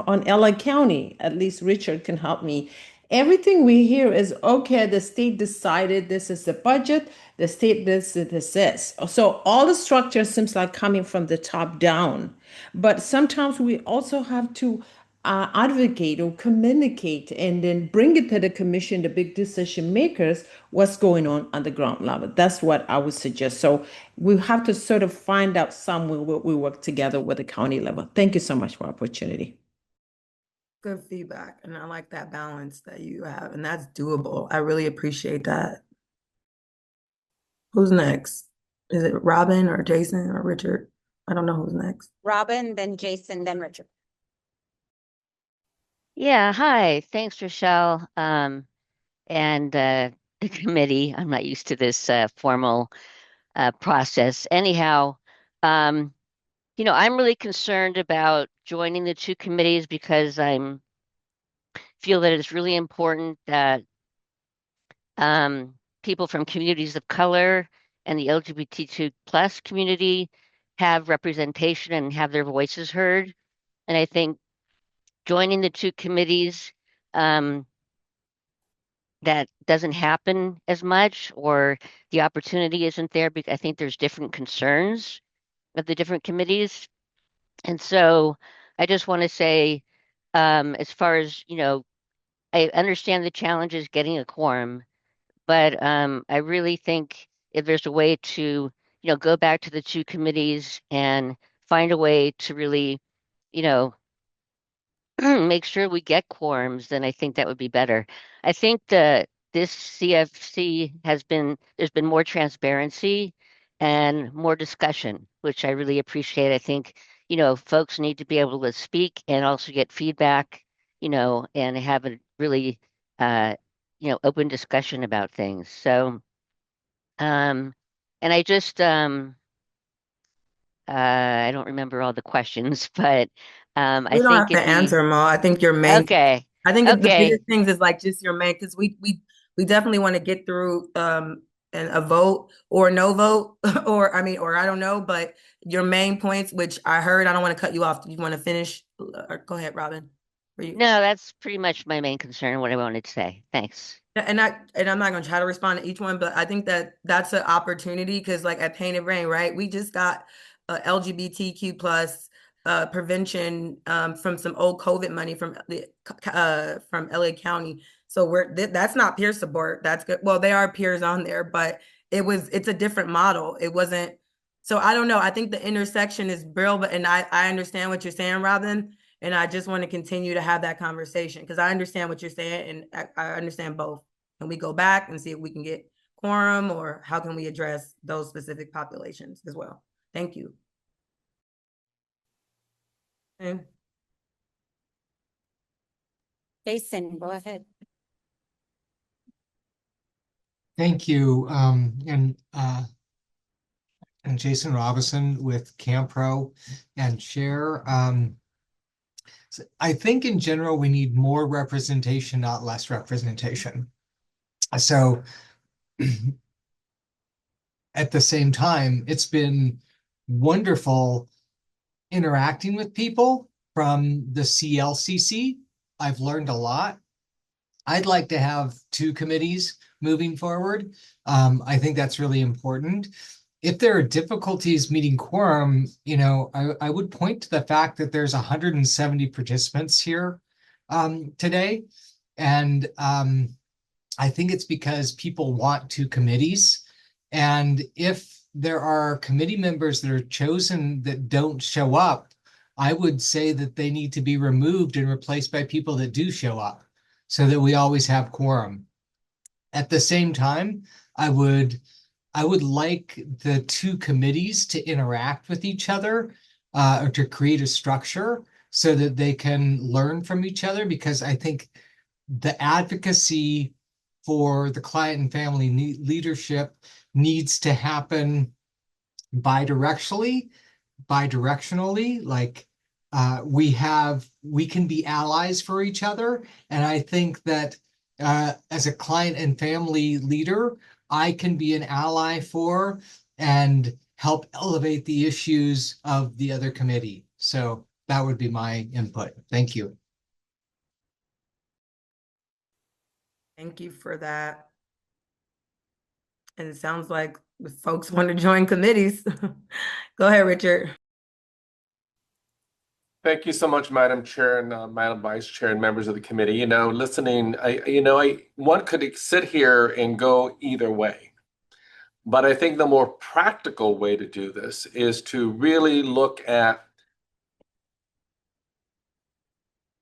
on LA County, at least Richard can help me, everything we hear is, okay, the state decided this is the budget, the state this is. So all the structure seems like coming from the top down. But sometimes we also have to advocate or communicate and then bring it to the commission, the big decision makers, what's going on the ground level. That's what I would suggest. So we have to sort of find out somewhere where we work together with the county level. Thank you so much for the opportunity. Good feedback. And I like that balance that you have, and that's doable. I really appreciate that. Who's next? Is it Robin or Jason or Richard? I don't know who's next. Robin, then Jason, then Richard. Yeah, hi. Thanks, Rochelle. And the committee. I'm not used to this formal process. Anyhow, I'm really concerned about joining the two committees because feel that it's really important that people from communities of color and the LGBTQ plus community have representation and have their voices heard. And I think joining the two committees, that doesn't happen as much, or the opportunity isn't there, because I think there's different concerns of the different committees. And so I just want to say, as far as, I understand the challenges getting a quorum, but I really think if there's a way to, go back to the two committees and find a way to really, make sure we get quorums, then I think that would be better. I think this CFC there's been more transparency and more discussion, which I really appreciate. I think, folks need to be able to speak and also get feedback, and have a really, open discussion about things. So, and I just, I don't remember all the questions, but I You don't have think to answer them all. I think your main, okay. I think the Okay. biggest things is like just your main, because we definitely want to get through and a vote or no vote or I don't know, but your main points, which I heard, I don't want to cut you off. You want to finish? Go ahead, Robin. No, that's pretty much my main concern, what I wanted to say. Thanks. And I'm not going to try to respond to each one, but I think that that's an opportunity because like at Painted Rain, right? We just got LGBTQ plus prevention from some old COVID money from LA County. So that's not peer support. That's good. Well, they are peers on there, but it's a different model. It wasn't. So I don't know. I think the intersection is brilliant, and I understand what you're saying, Robin. And I just want to continue to have that conversation because I understand what you're saying, and I understand both. And we go back and see if we can get quorum or how can we address those specific populations as well. Thank you. Okay. Jason, go ahead. Thank you. And Jason Robinson with CAMPRO and Chair. So I think in general, we need more representation, not less representation. So at the same time, it's been wonderful interacting with people from the CLCC. I've learned a lot. I'd like to have 2 committees moving forward. I think that's really important. If there are difficulties meeting quorum, I would point to the fact that there's 170 participants here today. And I think it's because people want 2 committees. And if there are committee members that are chosen that don't show up, I would say that they need to be removed and replaced by people that do show up so that we always have quorum. At the same time, I would like the 2 committees to interact with each other or to create a structure so that they can learn from each other, because I think the advocacy for the client and family leadership needs to happen bidirectionally, like we can be allies for each other. And I think that as a client and family leader, I can be an ally for and help elevate the issues of the other committee. So that would be my input. Thank you. Thank you for that. And it sounds like if folks want to join committees. Go ahead, Richard. Thank you so much, Madam Chair and Madam Vice Chair and members of the committee. Listening, one could sit here and go either way. But I think the more practical way to do this is to really look at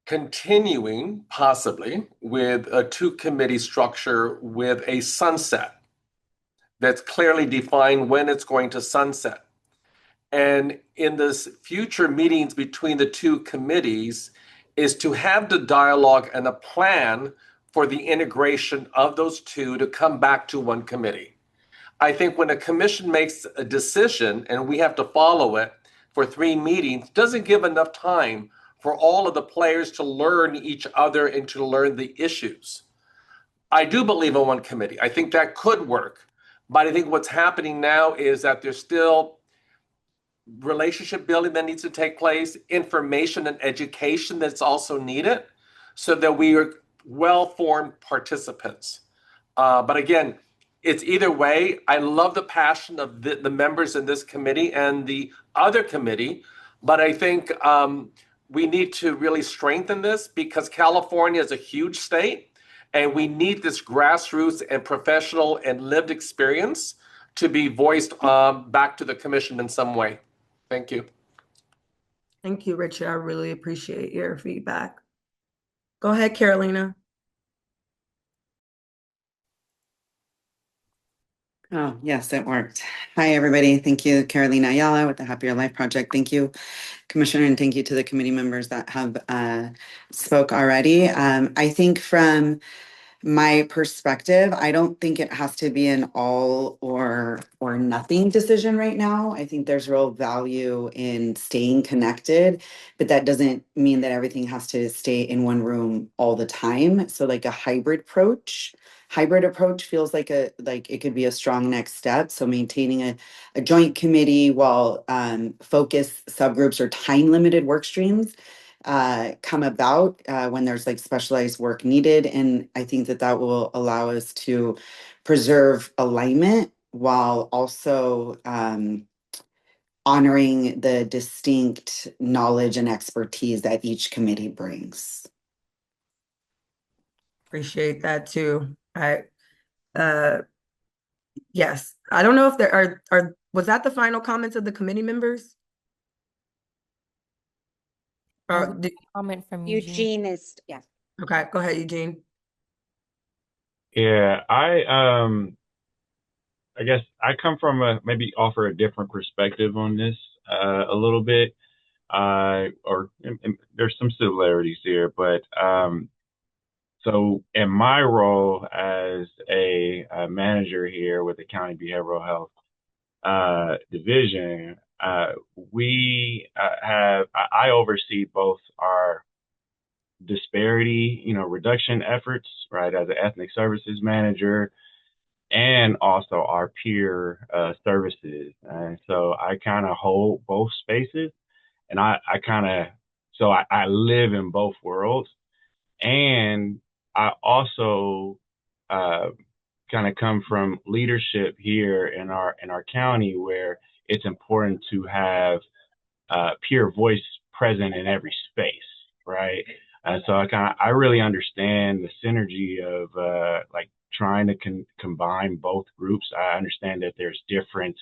continuing possibly with a 2 committee structure with a sunset that's clearly defined when it's going to sunset. And in this future meetings between the 2 committees is to have the dialogue and a plan for the integration of those 2 to come back to 1 committee. I think when a commission makes a decision and we have to follow it for 3 meetings, doesn't give enough time for all of the players to learn each other and to learn the issues. I do believe in 1 committee. I think that could work. But I think what's happening now is that there's still relationship building that needs to take place, information and education that's also needed so that we are well-formed participants. But again, it's either way. I love the passion of the members in this committee and the other committee, but I think we need to really strengthen this because California is a huge state and we need this grassroots and professional and lived experience to be voiced back to the commission in some way. Thank you. Thank you, Richard. I really appreciate your feedback. Go ahead, Carolina. Oh, yes, it worked. Hi, everybody. Thank you, Carolina Ayala with the Happier Life Project. Thank you, Commissioner, and thank you to the committee members that have spoke already. I think from my perspective, I don't think it has to be an all or nothing decision right now. I think there's real value in staying connected, but that doesn't mean that everything has to stay in one room all the time. So like a hybrid approach feels like it could be a strong next step. So maintaining a joint committee while focus subgroups or time limited work streams come about when there's like specialized work needed. And I think that will allow us to preserve alignment while also honoring the distinct knowledge and expertise that each committee brings. Appreciate that too. Yes, I don't know if there was that the final comments of the committee members? Or Comment from Eugene. Eugene is, yeah. Okay, go ahead, Eugene. Yeah, I guess I come from maybe offer a different perspective on this a little bit. There's some similarities here, but so in my role as a manager here with the County Behavioral Health Division, I oversee both our disparity, reduction efforts, right, as an ethnic services manager, and also our peer services. And so I kind of hold both spaces, and I live in both worlds. And I also kind of come from leadership here in our county, where it's important to have peer voice present in every space, right? So I really understand the synergy of like trying to combine both groups. I understand that there's different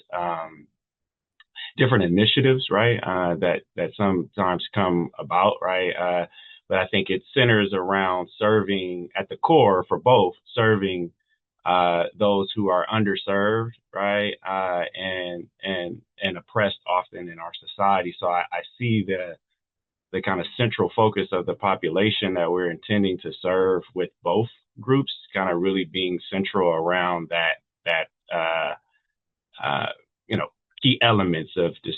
initiatives, right? That sometimes come about, right? But I think it centers around serving at the core for both, serving those who are underserved, right? And oppressed often in our society. So I see the kind of central focus of the population that we're intending to serve with both groups kind of really being central around that key elements of this,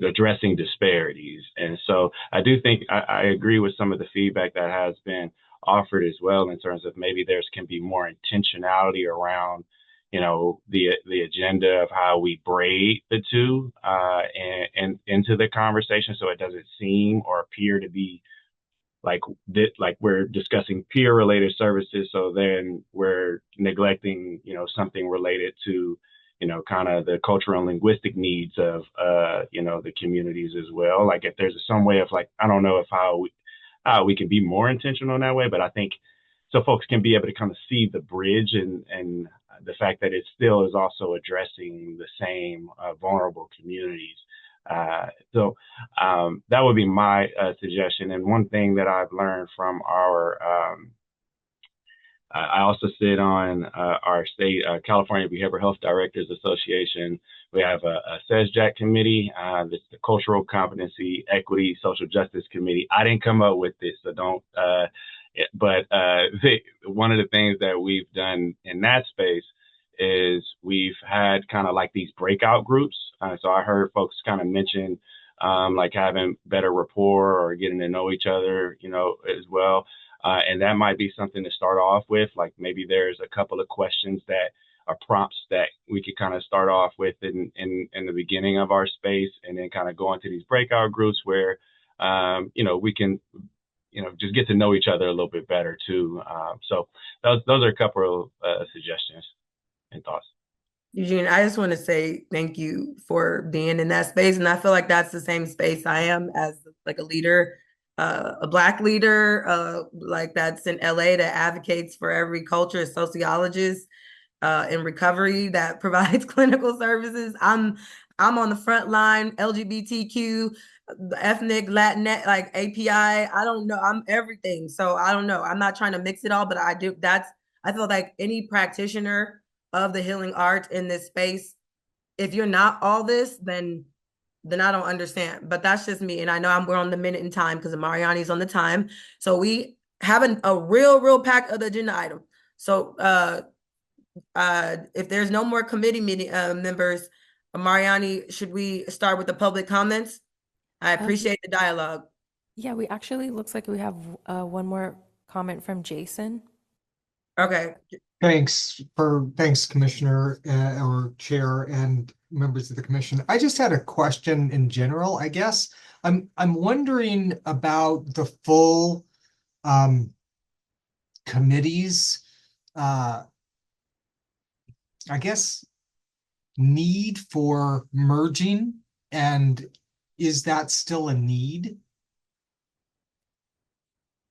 addressing disparities. And so I do think I agree with some of the feedback that has been offered as well, in terms of maybe can be more intentionality around, the agenda of how we braid the two and into the conversation, so it doesn't seem or appear to be like we're discussing peer related services, so then we're neglecting, something related to, kind of the cultural and linguistic needs of, the communities as well. Like if there's some way of I don't know if how we can be more intentional in that way, but I think so folks can be able to kind of see the bridge and the fact that it still is also addressing the same vulnerable communities. So that would be my suggestion. And one thing that I've learned from I also sit on our state California Behavioral Health Directors Association. We have a CESJAC committee, the Cultural Competency, Equity, Social Justice Committee. I didn't come up with this, so don't. But one of the things that we've done in that space is we've had kind of like these breakout groups. So I heard folks kind of mention like having better rapport or getting to know each other, as well. And that might be something to start off with. Like maybe there's a couple of questions that are prompts that we could kind of start off with in the beginning of our space, and then kind of go into these breakout groups where, we can, just get to know each other a little bit better too. So those are a couple of suggestions and thoughts. Eugene, I just want to say thank you for being in that space. And I feel like that's the same space I am as like a leader, a Black leader, like that's in LA that advocates for every culture, a sociologist in recovery that provides clinical services. I'm on the front line, LGBTQ, ethnic, Latinx, like API. I don't know. I'm everything. So I don't know. I'm not trying to mix it all, but I feel like any practitioner of the healing arts in this space, if you're not all this, then I don't understand. But that's just me. And I know we're on the minute in time because Mariani's on the time. So we have a real pack of the agenda item. So if there's no more committee meeting members, Mariani, should we start with the public comments? I appreciate the dialogue. Yeah, we actually looks like we have one more comment from Jason. Okay. Thanks, Commissioner or Chair and members of the Commission. I just had a question in general, I guess. I'm wondering about the full committee's, I guess, need for merging And is that still a need?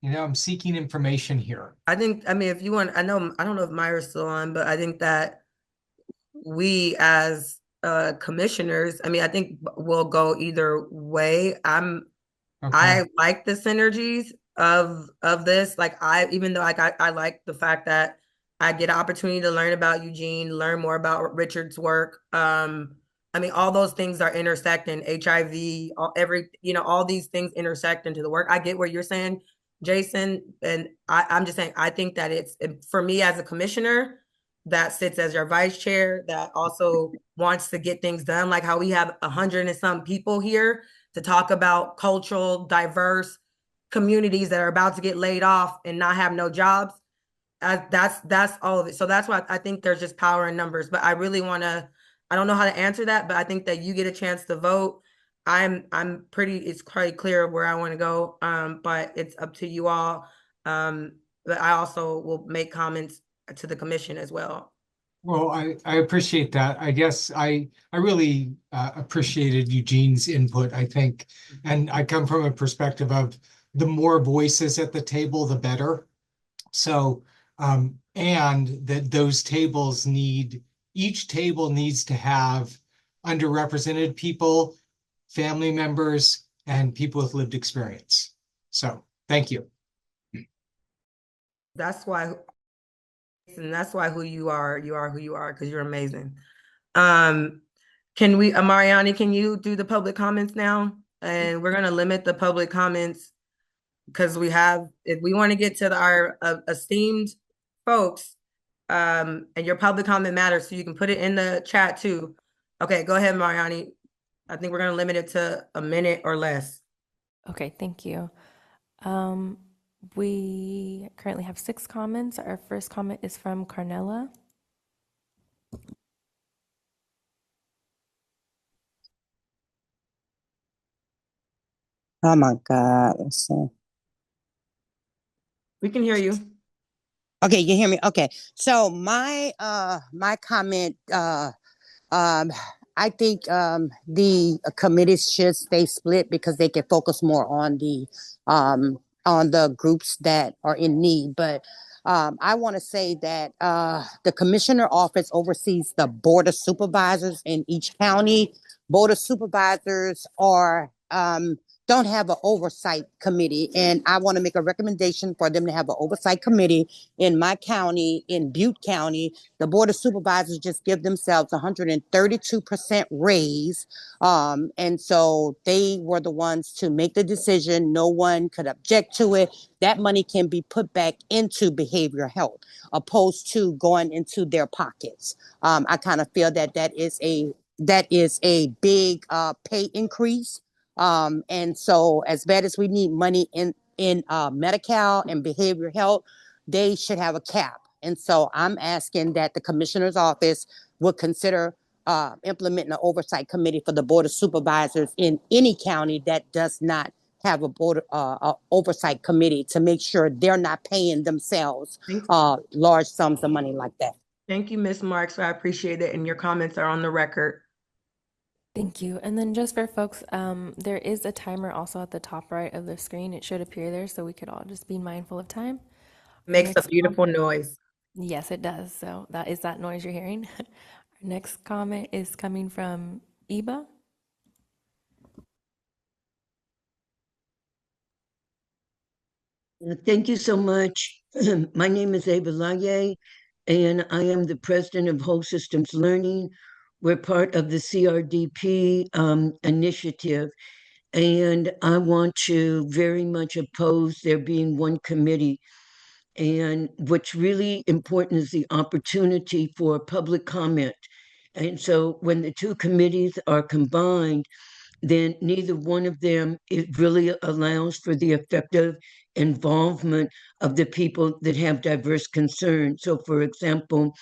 I'm seeking information here. I mean, if you want, I don't know if Myra's still on, but I think that we as commissioners, I think we'll go either way. I like the synergies of this. Like even though I like the fact that I get an opportunity to learn about Eugene, learn more about Richard's work. All those things are intersecting. HIV, all these things intersect into the work. I get what you're saying, Jason, and I'm just saying I think that it's for me as a commissioner that sits as your vice chair that also wants to get things done, like how we have 100 and some people here to talk about cultural, diverse communities that are about to get laid off and not have no jobs. That's all of it. So that's why I think there's just power in numbers. But I really want to, I don't know how to answer that, but I think that you get a chance to vote. It's quite clear where I want to go, but it's up to you all. But I also will make comments to the commission as well. Well, I appreciate that. I guess I really appreciated Eugene's input, I think. And I come from a perspective of the more voices at the table, the better. So, and that those tables each table needs to have underrepresented people, family members, and people with lived experience. So, thank you. That's why who you are who you are, because you're amazing. Mariani, can you do the public comments now? And we're going to limit the public comments because if we want to get to our esteemed folks, and your public comment matters, so you can put it in the chat too. Okay, go ahead, Mariani. I think we're going to limit it to a minute or less. Okay, thank you. We currently have 6 comments. Our first comment is from Carnella. Oh my God. Let's see. We can hear you. Okay, you hear me? Okay. So my comment, I think the committees should stay split because they can focus more on the groups that are in need. But I want to say that the commissioner office oversees the board of supervisors in each county. Board of supervisors don't have an oversight committee, and I want to make a recommendation for them to have an oversight committee. In my county, in Butte County, the board of supervisors just give themselves 132% raise, and so they were the ones to make the decision. No one could object to it. That money can be put back into behavioral health, opposed to going into their pockets. I kind of feel that is a big pay increase. And so as bad as we need money in Medi-Cal and behavioral health, they should have a cap. And so I'm asking that the commissioner's office would consider implementing an oversight committee for the board of supervisors in any county that does not have a board oversight committee to make sure they're not paying themselves large sums of money like that. Thank you, Ms. Marks. I appreciate it. And your comments are on the record. Thank you. And then just for folks, there is a timer also at the top right of the screen. It should appear there, so we could all just be mindful of time. Makes a beautiful noise. Yes, it does. So that is that noise you're hearing. Our next comment is coming from Iba. Thank you so much. My name is Ava Laye, and I am the president of Whole Systems Learning. We're part of the CRDP initiative, and I want to very much oppose there being one committee. And what's really important is the opportunity for public comment. And so when the two committees are combined, then neither one of them, it really allows for the effective involvement of the people that have diverse concerns. So for example,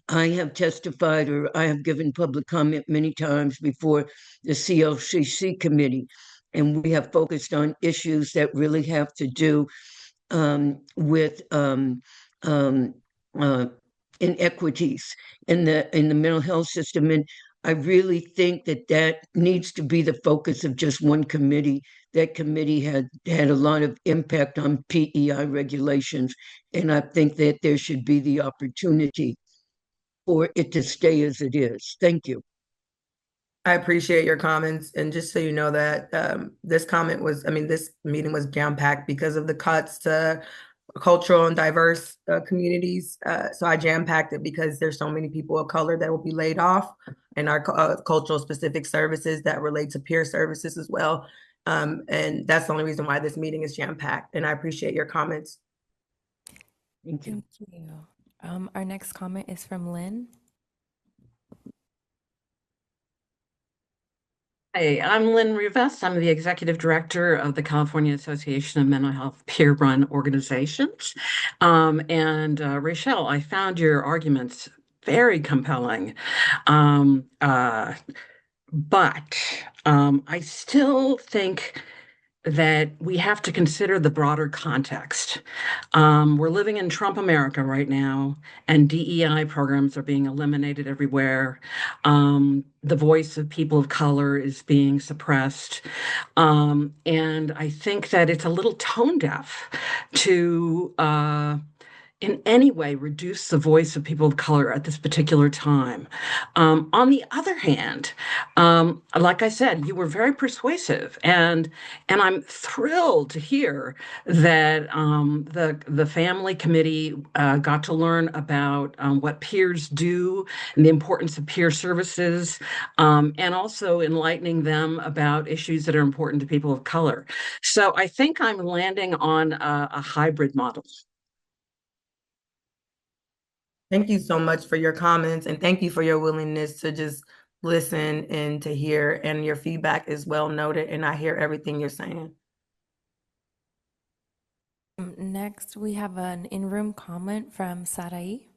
I have testified or I have given public comment many times before the CLCC committee, and we have focused on issues that really have to do with inequities in the mental health system. And I really think that that needs to be the focus of just one committee. That committee had a lot of impact on PEI regulations, and I think that there should be the opportunity for it to stay as it is. Thank you. I appreciate your comments. And just so you know that this meeting was jam-packed because of the cuts to cultural and diverse communities. So I jam-packed it because there's so many people of color that will be laid off in our cultural specific services that relate to peer services as well. And that's the only reason why this meeting is jam-packed. And I appreciate your comments. Thank you. Thank you. Our next comment is from Lynn. Hi, I'm Lynn Rivas. I'm the Executive Director of the California Association of Mental Health Peer-Run Organizations. Rachelle, I found your arguments very compelling. But I still think that we have to consider the broader context. We're living in Trump America right now, and DEI programs are being eliminated everywhere. The voice of people of color is being suppressed. And I think that it's a little tone deaf to in any way reduce the voice of people of color at this particular time. On the other hand, like I said, you were very persuasive, and I'm thrilled to hear that the family committee got to learn about what peers do and the importance of peer services, and also enlightening them about issues that are important to people of color. So I think I'm landing on a hybrid model. Thank you so much for your comments, and thank you for your willingness to just listen and to hear, and your feedback is well noted, and I hear everything you're saying. Next, we have an in-room comment from Sarai.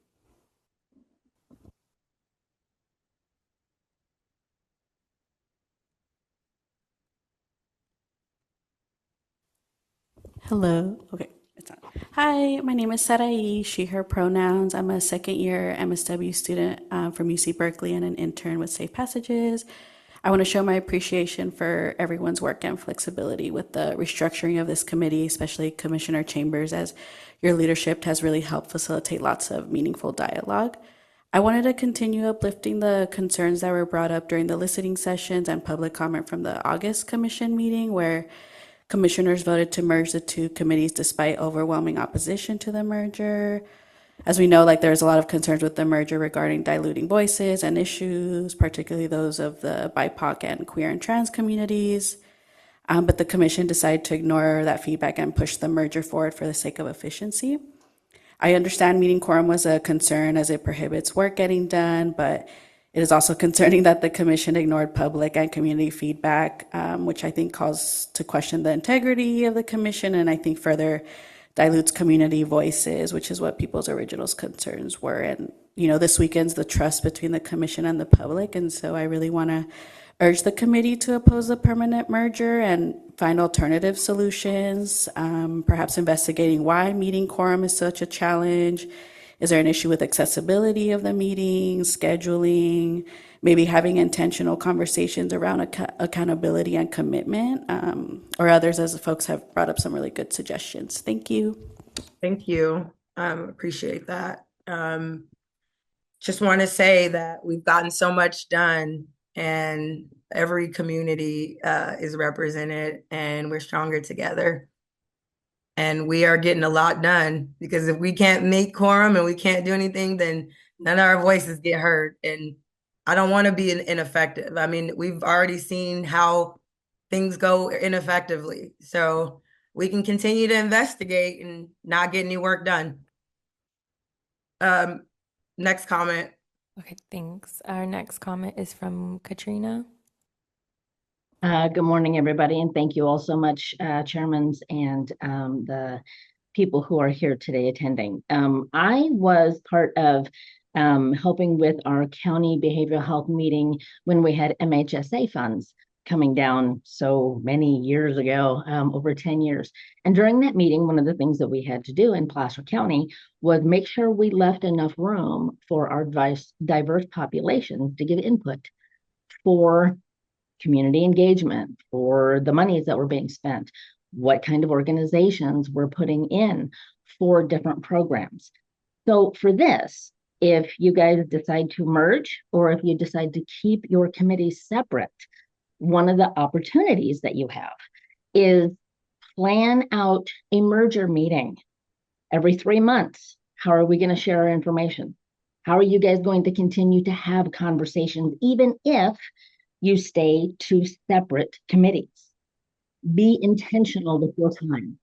Hello. Okay. It's on. Hi, my name is Sarai, she, her pronouns. I'm a second year MSW student from UC Berkeley and an intern with Safe Passages. I want to show my appreciation for everyone's work and flexibility with the restructuring of this committee, especially Commissioner Chambers, as your leadership has really helped facilitate lots of meaningful dialogue. I wanted to continue uplifting the concerns that were brought up during the listening sessions and public comment from the August commission meeting, where commissioners voted to merge the two committees despite overwhelming opposition to the merger. As we know, there's a lot of concerns with the merger regarding diluting voices and issues, particularly those of the BIPOC and queer and trans communities. But the commission decided to ignore that feedback and push the merger forward for the sake of efficiency. I understand meeting quorum was a concern as it prohibits work getting done, but it is also concerning that the commission ignored public and community feedback, which I think calls to question the integrity of the commission, and I think further dilutes community voices, which is what people's original concerns were. And, this weakens the trust between the commission and the public. And so I really want to urge the committee to oppose the permanent merger and find alternative solutions, perhaps investigating why meeting quorum is such a challenge. Is there an issue with accessibility of the meetings, scheduling, maybe having intentional conversations around accountability and commitment, or others, as the folks have brought up some really good suggestions. Thank you. Thank you. Appreciate that. Just want to say that we've gotten so much done, and every community is represented, and we're stronger together. And we are getting a lot done, because if we can't make quorum and we can't do anything, then none of our voices get heard. And I don't want to be ineffective. I mean, we've already seen how things go ineffectively. So we can continue to investigate and not get any work done. Next comment. Okay, thanks. Our next comment is from Katrina. Good morning, everybody, and thank you all so much, chairmans and the people who are here today attending. I was part of helping with our county behavioral health meeting when we had MHSA funds coming down so many years ago, over 10 years. And during that meeting, one of the things that we had to do in Placer County was make sure we left enough room for our diverse populations to give input for community engagement, for the monies that were being spent, what kind of organizations we're putting in for different programs. So for this, if you guys decide to merge or if you decide to keep your committees separate, one of the opportunities that you have is plan out a merger meeting every 3 months. How are we going to share our information? How are you guys going to continue to have conversations, even if you stay two separate committees? Be intentional with your time.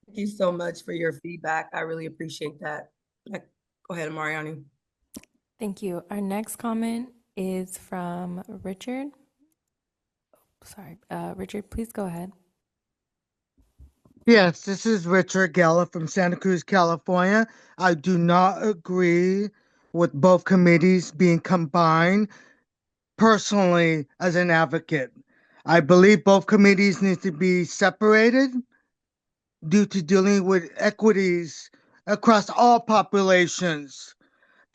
Thank you so much for your feedback. I really appreciate that. Go ahead, Mariani. Thank you. Our next comment is from Richard. Sorry, Richard, please go ahead. Yes, this is Richard Geller from Santa Cruz, California. I do not agree with both committees being combined. Personally, as an advocate, I believe both committees need to be separated due to dealing with equities across all populations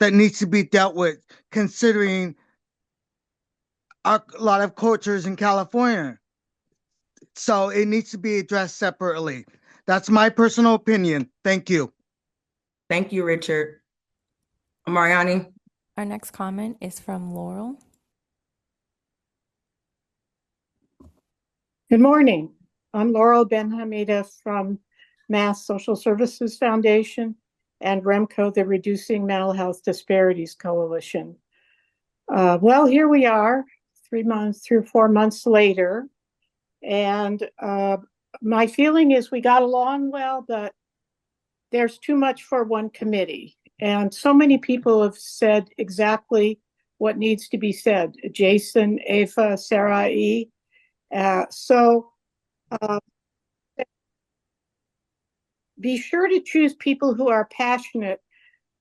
that needs to be dealt with, considering a lot of cultures in California. So it needs to be addressed separately. That's my personal opinion. Thank you. Thank you, Richard. Mariani. Our next comment is from Laurel. Good morning. I'm Laurel Ben-Hamida from Mass Social Services Foundation and REMCO, the Reducing Mental Health Disparities Coalition. Well, here we are, 3 or 4 months later, and my feeling is we got along well, but there's too much for one committee. And so many people have said exactly what needs to be said. Jason, Ava, Sarai. Be sure to choose people who are passionate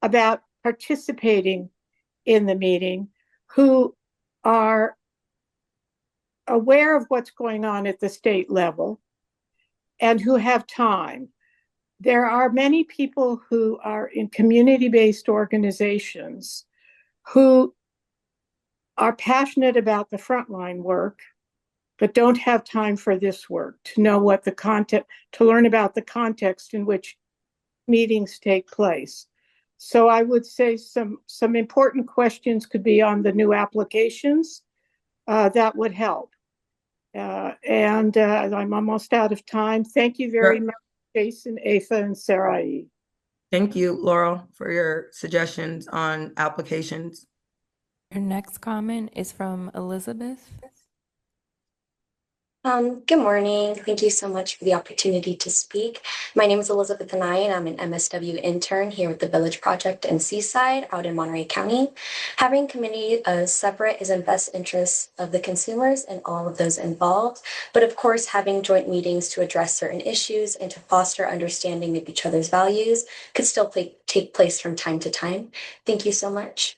about participating in the meeting, who are aware of what's going on at the state level, and who have time. There are many people who are in community-based organizations who are passionate about the frontline work, but don't have time for this work, to know what the content, to learn about the context in which meetings take place. So I would say some important questions could be on the new applications. That would help. I'm almost out of time. Thank you very much, Jason, Ava, and Sarai. Thank you, Laurel, for your suggestions on applications. Your next comment is from Elizabeth. Good morning. Thank you so much for the opportunity to speak. My name is Elizabeth Anai, and I'm an MSW intern here with the Village Project in Seaside out in Monterey County. Having committee separate is in best interest of the consumers and all of those involved. But of course, having joint meetings to address certain issues and to foster understanding of each other's values could still take place from time to time. Thank you so much.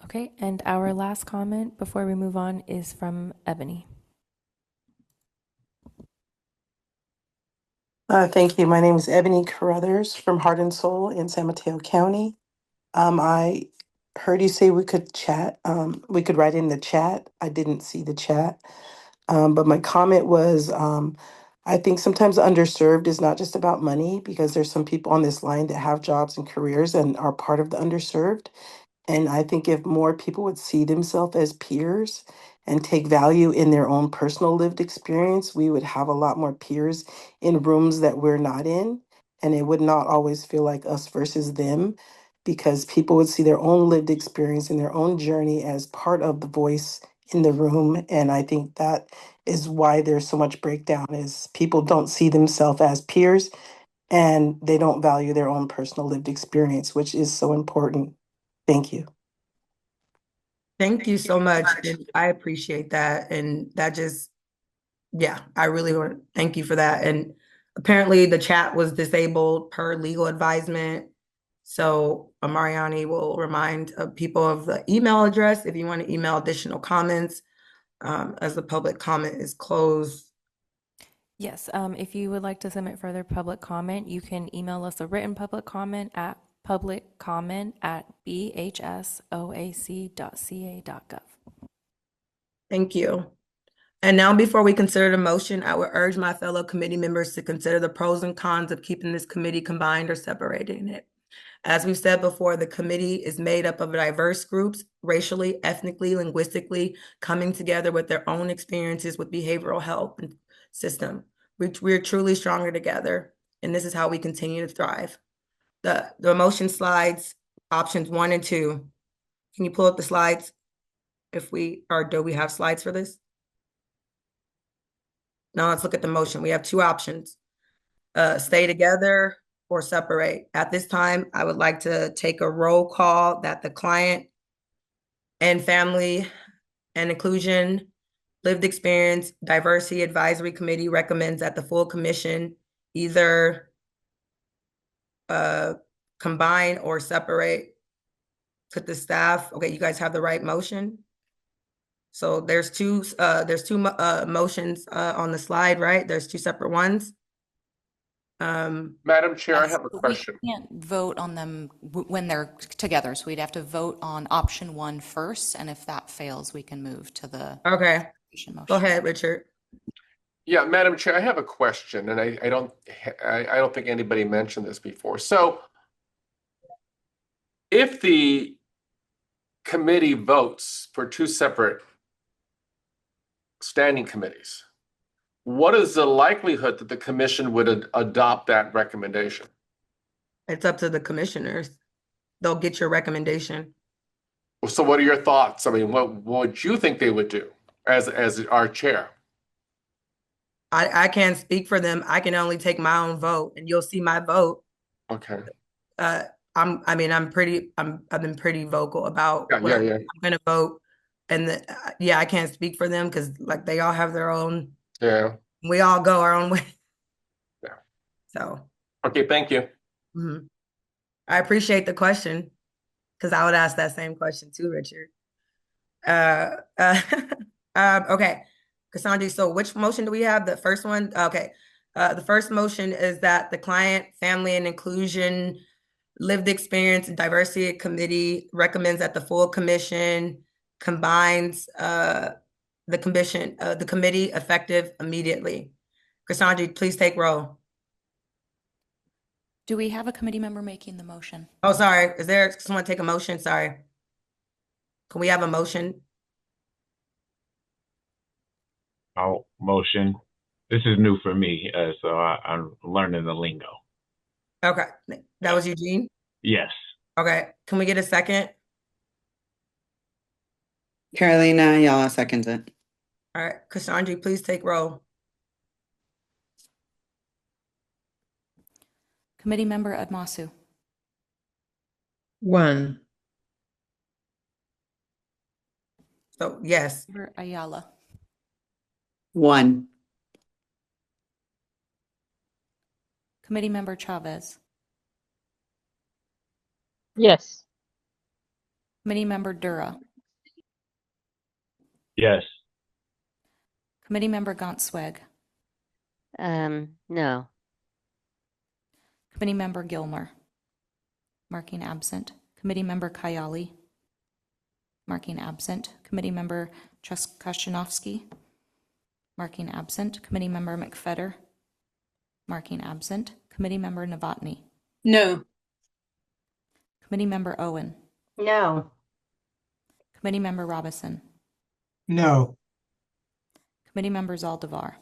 Okay, and our last comment before we move on is from Ebony. Thank you. My name is Ebony Carruthers from Heart and Soul in San Mateo County. I heard you say we could chat. We could write in the chat. I didn't see the chat. But my comment was, I think sometimes underserved is not just about money, because there's some people on this line that have jobs and careers and are part of the underserved. And I think if more people would see themselves as peers and take value in their own personal lived experience, we would have a lot more peers in rooms that we're not in. And it would not always feel like us versus them, because people would see their own lived experience and their own journey as part of the voice in the room. And I think that is why there's so much breakdown, is people don't see themselves as peers and they don't value their own personal lived experience, which is so important. Thank you. Thank you so much. And I appreciate that. And that just, yeah, I really want to thank you for that. And apparently the chat was disabled per legal advisement. So Mariani will remind people of the email address if you want to email additional comments as the public comment is closed. Yes, if you would like to submit further public comment, you can email us a written public comment at publiccomment@bhsoac.ca.gov. Thank you. And now, before we consider the motion, I would urge my fellow committee members to consider the pros and cons of keeping this committee combined or separating it. As we've said before, the committee is made up of diverse groups, racially, ethnically, linguistically, coming together with their own experiences with behavioral health system. We're truly stronger together, and this is how we continue to thrive. The motion slides, options 1 and 2. Can you pull up the slides? Do we have slides for this? Now let's look at the motion. We have 2 options, stay together or separate. At this time, I would like to take a roll call that the Client and Family and Inclusion Lived Experience Diversity Advisory Committee recommends that the full commission either combine or separate. Could the staff, okay, you guys have the right motion? So there's two motions on the slide, right? There's 2 separate ones. Madam Chair, I have a question. We can't vote on them when they're together, so we'd have to vote on option 1 first, and if that fails, we can move to the Okay. motion. Go ahead, Richard. Yeah, Madam Chair, I have a question, and I don't think anybody mentioned this before. So if the committee votes for 2 separate standing committees, what is the likelihood that the commission would adopt that recommendation? It's up to the commissioners. They'll get your recommendation. So what are your thoughts? I mean, what would you think they would do as our chair? I can't speak for them. I can only take my own vote, and you'll see my vote. Okay. I've been pretty vocal about Yeah. I'm gonna vote. And I can't speak for them because like they all have their own. Yeah. We all go our own way. Yeah. So. Okay, thank you. Mm-hmm. I appreciate the question because I would ask that same question too, Richard. Okay, Cassandra, so which motion do we have? The first one? Okay. The first motion is that the Client, Family, and Inclusion Lived Experience and Diversity Committee recommends that the full commission combines the committee effective immediately. Cassandra, please take roll. Do we have a committee member making the motion? Oh, sorry. Is there someone take a motion? Sorry. Can we have a motion? Oh, motion. This is new for me, so I'm learning the lingo. Okay. That was Eugene? Yes. Okay. Can we get a second? Carolina Ayala seconds it. All right. Cassandra, please take roll. Committee member Admasu. 1. So yes. Member Ayala. 1. Committee member Chavez. Yes. Committee member Dura. Yes. Committee member Gantzweg. No. Committee member Gilmer. Marking absent. Committee member Kayali. Marking absent. Committee member Trzaskowski. Marking absent. Committee member McFetter. Marking absent. Committee member Novotny. No. Committee member Owen. No. Committee member Robison. No. Committee member Zaldivar.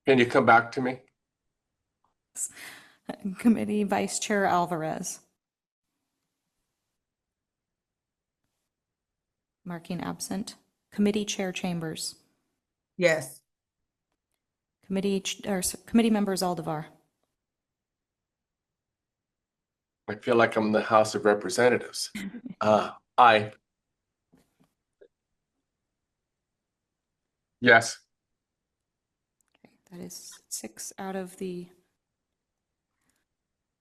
Can you come back to me? Committee Vice Chair Alvarez. Marking absent. Committee Chair Chambers. Yes. Committee member Zaldivar. I feel like I'm in the House of Representatives. Aye. Yes. That is 6 out of the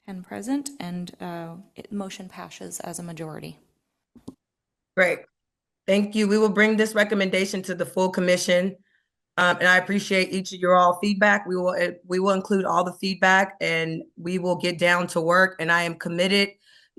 10 present, and motion passes as a majority. Great. Thank you. We will bring this recommendation to the full commission And I appreciate each of your all feedback. We will include all the feedback and we will get down to work. And I am committed.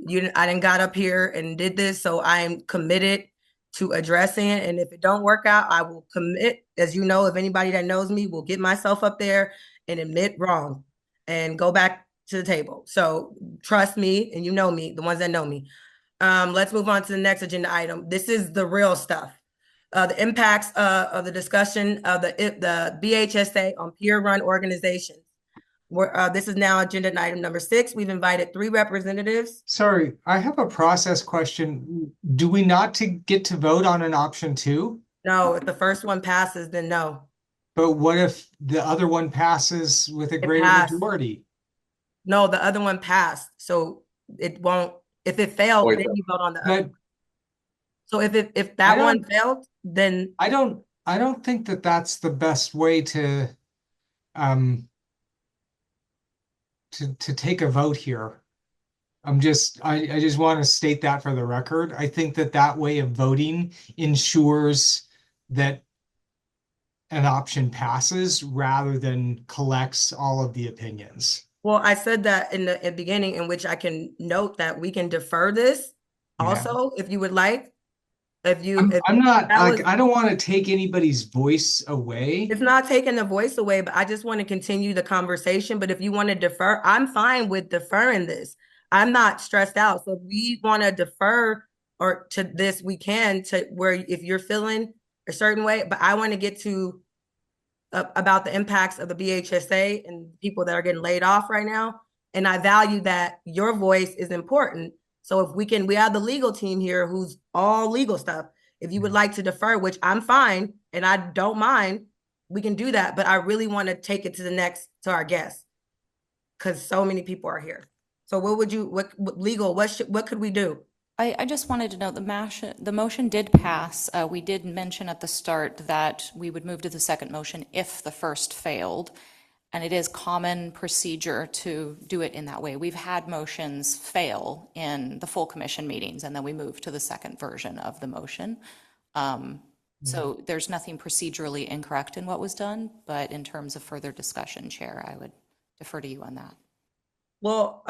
I didn't got up here and did this, so I am committed to addressing it. And if it don't work out, I will commit. As you know, if anybody that knows me will get myself up there and admit wrong and go back to the table. So trust me, and you know me, the ones that know me. Let's move on to the next agenda item. This is the real stuff. The impacts of the discussion of the BHSA on peer-run organizations. This is now agenda item number 6. We've invited 3 representatives. Sorry, I have a process question. Do we not get to vote on an option 2? No, if the first one passes, then no. But what if the other one passes with a greater passed. majority? No, the other one passed, so it won't. If it failed, then you vote on the other. So if that one failed, then I don't think that that's the best way to take a vote here. I just want to state that for the record. I think that way of voting ensures that an option passes rather than collects all of the opinions. Well, I said that in the beginning, in which I can note that we can defer this also, if you would like. I don't want to take anybody's voice away. It's not taking the voice away, but I just want to continue the conversation. But if you want to defer, I'm fine with deferring this. I'm not stressed out. So if we want to defer or to this, we can, to where if you're feeling a certain way, but I want to get to about the impacts of the BHSA and people that are getting laid off right now. And I value that your voice is important. So if we have the legal team here who's all legal stuff. If you would like to defer, which I'm fine and I don't mind, we can do that. But I really want to take it to our guests because so many people are here. So what could we do? I just wanted to note the motion did pass. We did mention at the start that we would move to the second motion if the first failed. And it is common procedure to do it in that way. We've had motions fail in the full commission meetings, and then we move to the second version of the motion. So there's nothing procedurally incorrect in what was done, but in terms of further discussion, Chair, I would defer to you on that. Well,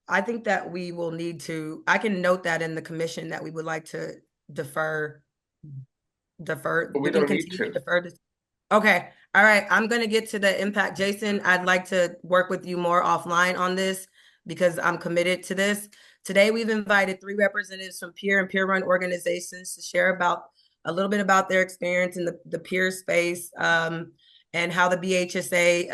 I think that we will need to, I can note that in the commission that we would like to defer. But we don't need to. Defer this. Okay. All right. I'm going to get to the impact. Jason, I'd like to work with you more offline on this because I'm committed to this. Today, we've invited 3 representatives from peer and peer-run organizations to share a little bit about their experience in the peer space and how the BHSA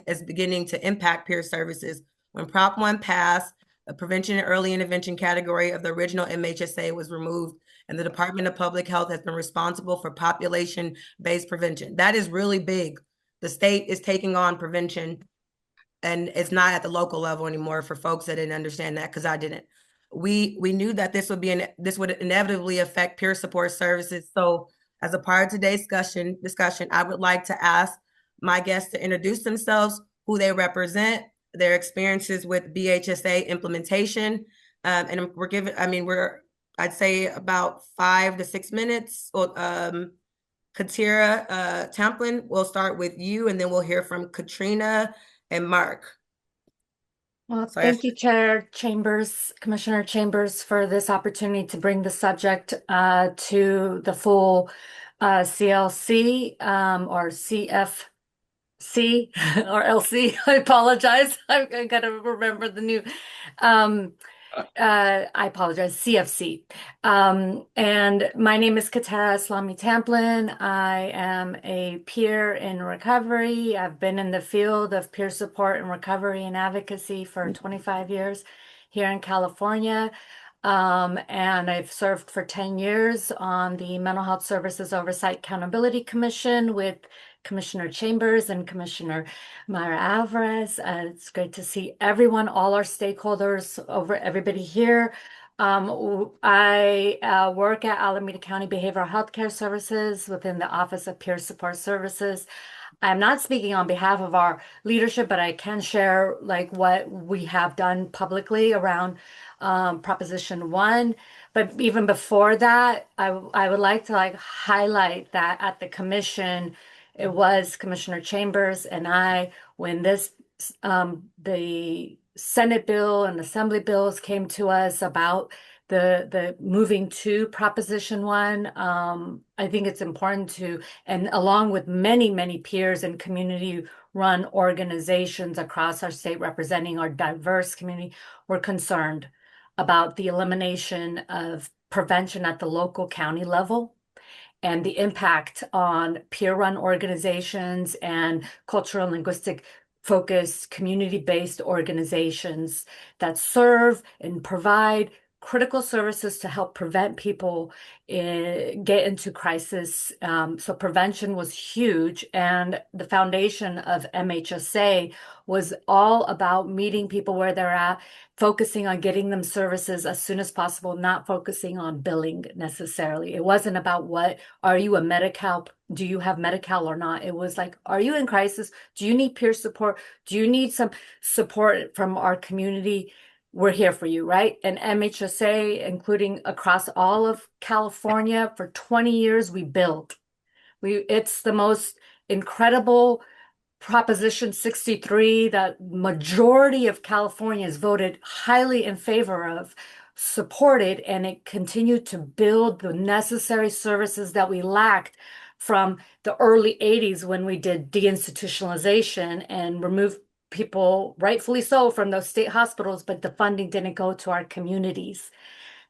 is beginning to impact peer services. When Prop 1 passed, the prevention and early intervention category of the original MHSA was removed, and the Department of Public Health has been responsible for population-based prevention. That is really big. The state is taking on prevention, and it's not at the local level anymore for folks that didn't understand that, because I didn't. We knew that this would inevitably affect peer support services. So as a part of today's discussion, I would like to ask my guests to introduce themselves, who they represent, their experiences with BHSA implementation. And I'd say about 5 to 6 minutes. Katira Tamplin, we'll start with you, and then we'll hear from Katrina and Mark. Well, thank you, Chair Chambers, Commissioner Chambers, for this opportunity to bring the subject to the full CLC or CFC or LC. I apologize. I got to remember the new. I apologize, CFC. And my name is Katara Islami Tamplin. I am a peer in recovery. I've been in the field of peer support and recovery and advocacy for 25 years here in California. And I've served for 10 years on the Mental Health Services Oversight Accountability Commission with Commissioner Chambers and Commissioner Mayra Alvarez. It's great to see everyone, all our stakeholders, everybody here. I work at Alameda County Behavioral Health Care Services within the Office of Peer Support Services. I'm not speaking on behalf of our leadership, but I can share like what we have done publicly around Proposition 1. But even before that, I would like to highlight that at the commission, it was Commissioner Chambers and I, when the Senate bill and Assembly bills came to us about the moving to Proposition 1. I think it's important to, and along with many peers and community-run organizations across our state representing our diverse community, we're concerned about the elimination of prevention at the local county level and the impact on peer-run organizations and cultural and linguistic focused community-based organizations that serve and provide critical services to help prevent people get into crisis. So prevention was huge, and the foundation of MHSA was all about meeting people where they're at, focusing on getting them services as soon as possible, not focusing on billing necessarily. It wasn't about are you a Medi-Cal? Do you have Medi-Cal or not? It was like, are you in crisis? Do you need peer support? Do you need some support from our community? We're here for you, right? And MHSA, including across all of California, for 20 years, we built. It's the most incredible Proposition 63 that majority of Californians voted highly in favor of, supported, and it continued to build the necessary services that we lacked from the early 80s when we did deinstitutionalization and removed people, rightfully so, from those state hospitals, but the funding didn't go to our communities.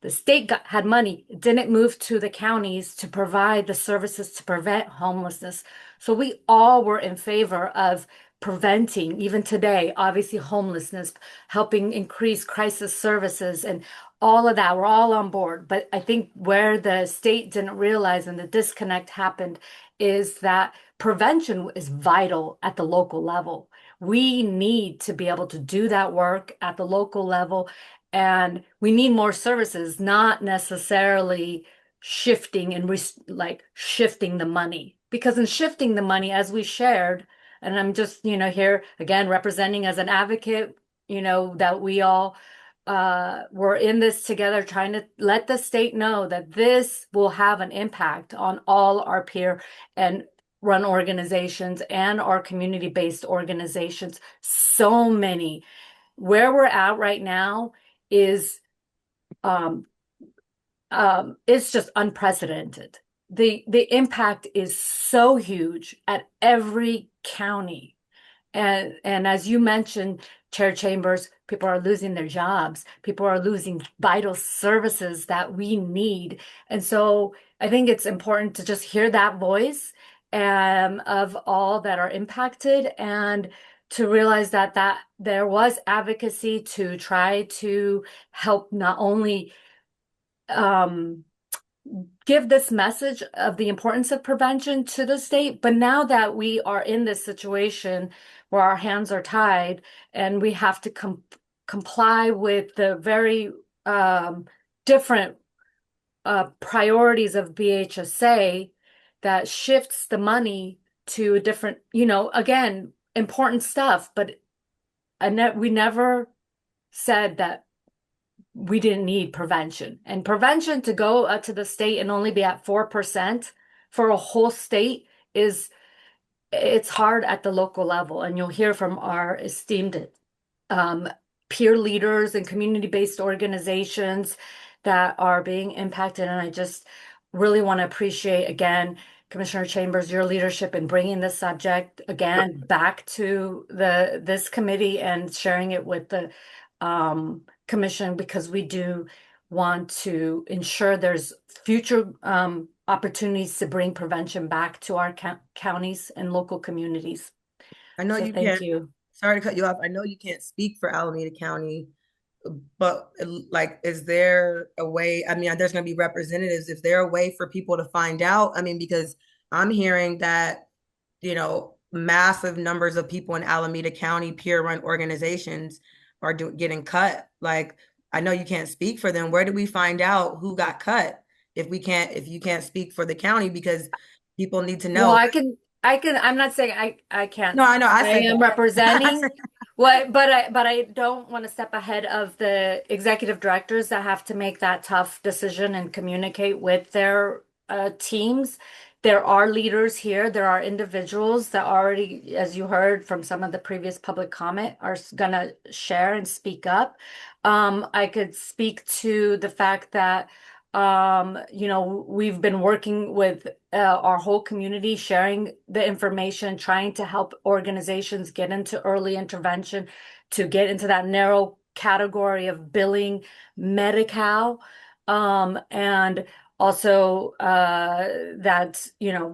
The state had money, it didn't move to the counties to provide the services to prevent homelessness. So we all were in favor of preventing, even today, obviously homelessness, helping increase crisis services and all of that. We're all on board. But I think where the state didn't realize and the disconnect happened is that prevention is vital at the local level. We need to be able to do that work at the local level, and we need more services, not necessarily shifting shifting the money. Because in shifting the money, as we shared, and I'm just, here again, representing as an advocate, that we all were in this together, trying to let the state know that this will have an impact on all our peer and run organizations and our community-based organizations. So many. Where we're at right now is it's just unprecedented. The impact is so huge at every county. And as you mentioned, Chair Chambers, people are losing their jobs. People are losing vital services that we need. And so I think it's important to just hear that voice of all that are impacted, and to realize that there was advocacy to try to help not only give this message of the importance of prevention to the state, but now that we are in this situation where our hands are tied and we have to comply with the very different priorities of BHSA, that shifts the money to a different, again, important stuff, but we never said that we didn't need prevention. And prevention to go to the state and only be at 4% for a whole state it's hard at the local level. And you'll hear from our esteemed peer leaders and community-based organizations that are being impacted. And I just really want to appreciate, again, Commissioner Chambers, your leadership in bringing this subject again back to this committee and sharing it with the commission, because we do want to ensure there's future opportunities to bring prevention back to our counties and local communities. I know you thank can't, you. Sorry to cut you off. I know you can't speak for Alameda County, but is there a way, there's going to be representatives, is there a way for people to find out? Because I'm hearing that, massive numbers of people in Alameda County peer-run organizations are getting cut. I know you can't speak for them. Where do we find out who got cut if you can't speak for the county? Because people need to know. Well, I'm not saying I can't. No, I know. I am representing. Well, but I don't want to step ahead of the executive directors that have to make that tough decision and communicate with their teams. There are leaders here. There are individuals that already, as you heard from some of the previous public comment, are going to share and speak up. I could speak to the fact that we've been working with our whole community, sharing the information, trying to help organizations get into early intervention, to get into that narrow category of billing Medi-Cal, and also that,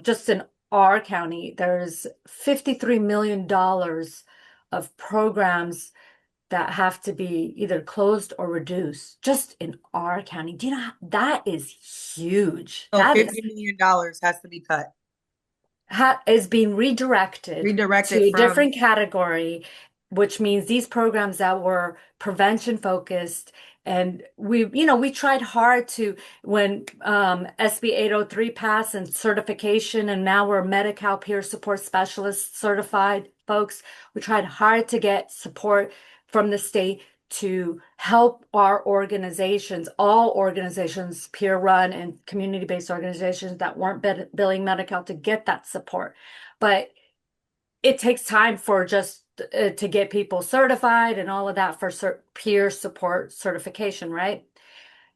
just in our county, there's $53 million of programs that have to be either closed or reduced just in our county. Do you know that is huge? So That $50 million has to be cut. is being redirected to a from different category, which means these programs that were prevention focused. And we tried hard to, when SB 803 passed and certification, and now we're Medi-Cal peer support specialist certified folks. We tried hard to get support from the state to help our organizations, all organizations, peer run and community-based organizations that weren't billing Medi-Cal, to get that support. But it takes time for just to get people certified and all of that for peer support certification, right?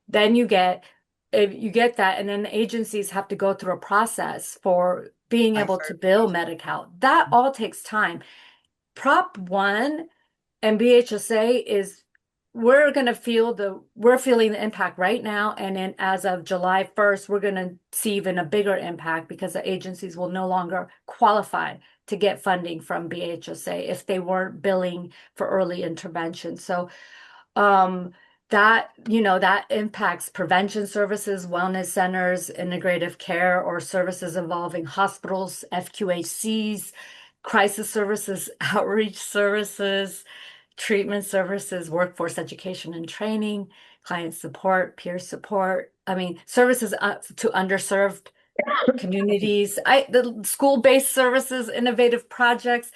Then you get that, and then the agencies have to go through a process for being able to bill Medi-Cal. That all takes time. Prop 1 and BHSA is, we're feeling the impact right now, and then as of July 1st, we're going to see even a bigger impact because the agencies will no longer qualify to get funding from BHSA if they weren't billing for early intervention. So that impacts prevention services, wellness centers, integrative care, or services involving hospitals, FQHCs, crisis services, outreach services, treatment services, workforce education and training, client support, peer support. I mean, services to underserved communities, the school-based services, innovative projects.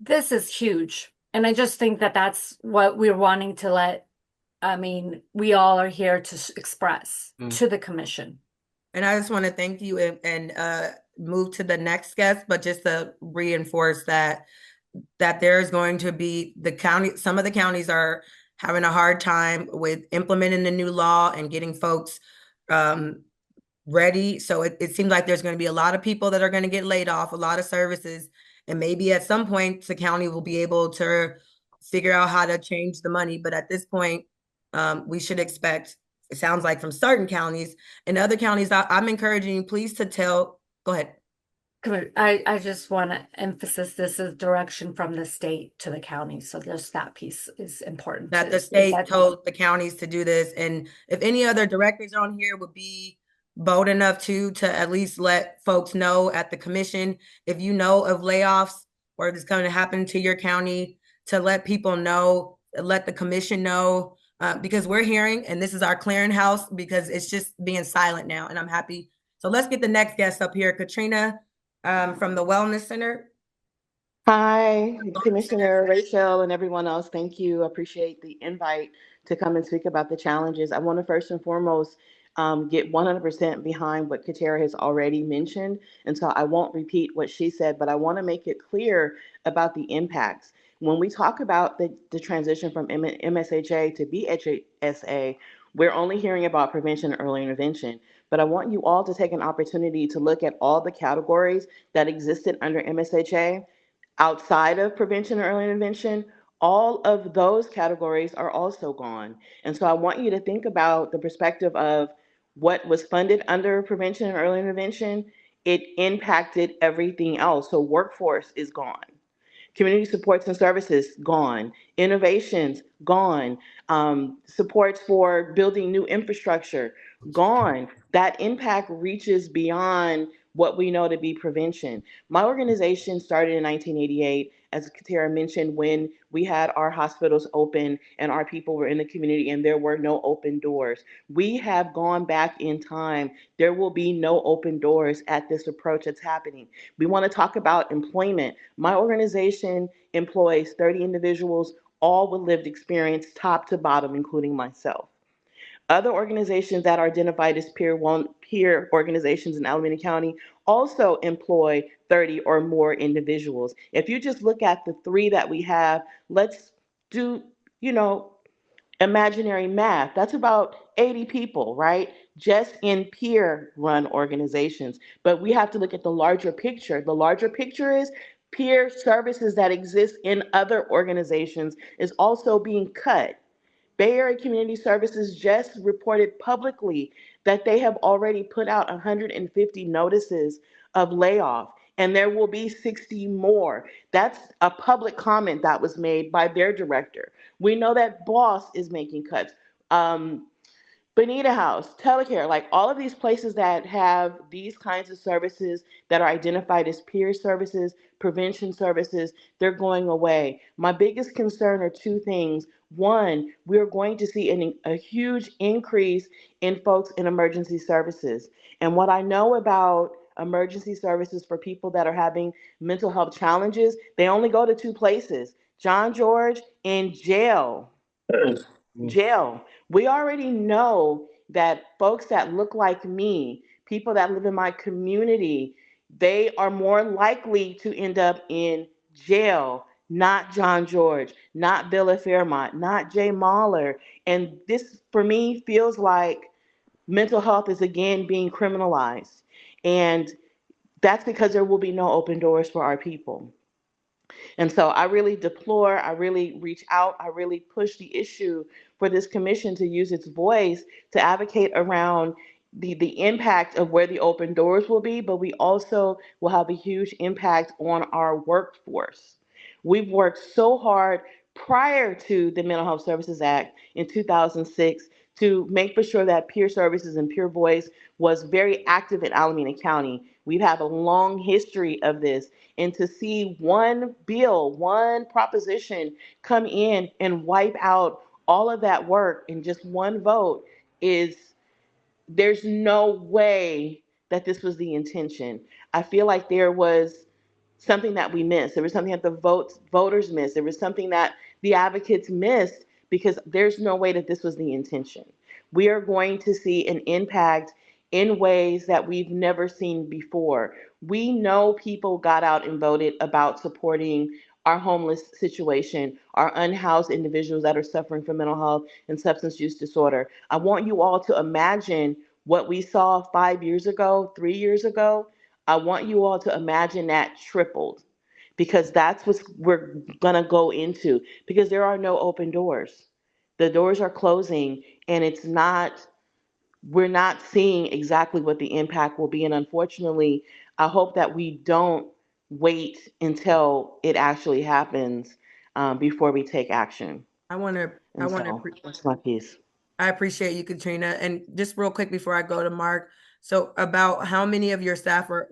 This is huge. And I just think that that's what we're wanting to we all are here to express to the commission. And I just want to thank you and move to the next guest, but just to reinforce that there's going to be some of the counties are having a hard time with implementing the new law and getting folks ready. So it seems like there's going to be a lot of people that are going to get laid off, a lot of services, and maybe at some point the county will be able to figure out how to change the money. But at this point, we should expect, it sounds like from certain counties and other counties, I'm encouraging you, please, to tell, go ahead. I just want to emphasize this is direction from the state to the county. So just that piece is important. That the state told the counties to do this. And if any other directors on here would be bold enough to at least let folks know at the commission, if you know of layoffs or it's going to happen to your county, to let people know, let the commission know, because we're hearing, and this is our clearinghouse, because it's just being silent now, and I'm happy. So let's get the next guest up here, Katrina from the Wellness Center. Hi, Commissioner Rachel and everyone else. Thank you. Appreciate the invite to come and speak about the challenges. I want to first and foremost get 100% behind what Katera has already mentioned. And so I won't repeat what she said, but I want to make it clear about the impacts. When we talk about the transition from MSHA to BHSA, we're only hearing about prevention and early intervention. But I want you all to take an opportunity to look at all the categories that existed under MSHA outside of prevention and early intervention. All of those categories are also gone. And so I want you to think about the perspective of what was funded under prevention and early intervention. It impacted everything else. So workforce is gone. Community supports and services, gone. Innovations, gone. Supports for building new infrastructure, gone. That impact reaches beyond what we know to be prevention. My organization started in 1988, as Katera mentioned, when we had our hospitals open and our people were in the community and there were no open doors. We have gone back in time. There will be no open doors at this approach that's happening. We want to talk about employment. My organization employs 30 individuals, all with lived experience, top to bottom, including myself. Other organizations that are identified as peer organizations in Alameda County also employ 30 or more individuals. If you just look at the three that we have, let's do, imaginary math. That's about 80 people, right? Just in peer run organizations. But we have to look at the larger picture. The larger picture is peer services that exist in other organizations is also being cut. Bay Area Community Services just reported publicly that they have already put out 150 notices of layoff, and there will be 60 more. That's a public comment that was made by their director. We know that BOSS is making cuts. Bonita House, Telecare, like all of these places that have these kinds of services that are identified as peer services, prevention services, they're going away. My biggest concern are two things. One, we're going to see a huge increase in folks in emergency services. And what I know about emergency services for people that are having mental health challenges, they only go to two places, John George and jail. Jail. We already know that folks that look like me, people that live in my community, they are more likely to end up in jail, not John George, not Villa Fairmont, not Jay Mahler. And this, for me, feels like mental health is again being criminalized. And that's because there will be no open doors for our people. And so I really deplore, I really reach out, I really push the issue for this commission to use its voice to advocate around the impact of where the open doors will be, but we also will have a huge impact on our workforce. We've worked so hard prior to the Mental Health Services Act in 2006 to make for sure that peer services and peer voice was very active in Alameda County. We've had a long history of this. And to see one bill, one proposition come in and wipe out all of that work in just one vote there's no way that this was the intention. I feel like there was something that we missed. There was something that the voters missed. There was something that the advocates missed because there's no way that this was the intention. We are going to see an impact in ways that we've never seen before. We know people got out and voted about supporting our homeless situation, our unhoused individuals that are suffering from mental health and substance use disorder. I want you all to imagine what we saw 5 years ago, 3 years ago. I want you all to imagine that tripled because that's what we're going to go into because there are no open doors. The doors are closing and we're not seeing exactly what the impact will be. And unfortunately, I hope that we don't wait until it actually happens before we take action. That's my piece. I appreciate you, Katrina. And just real quick before I go to Mark, so about how many of your staff are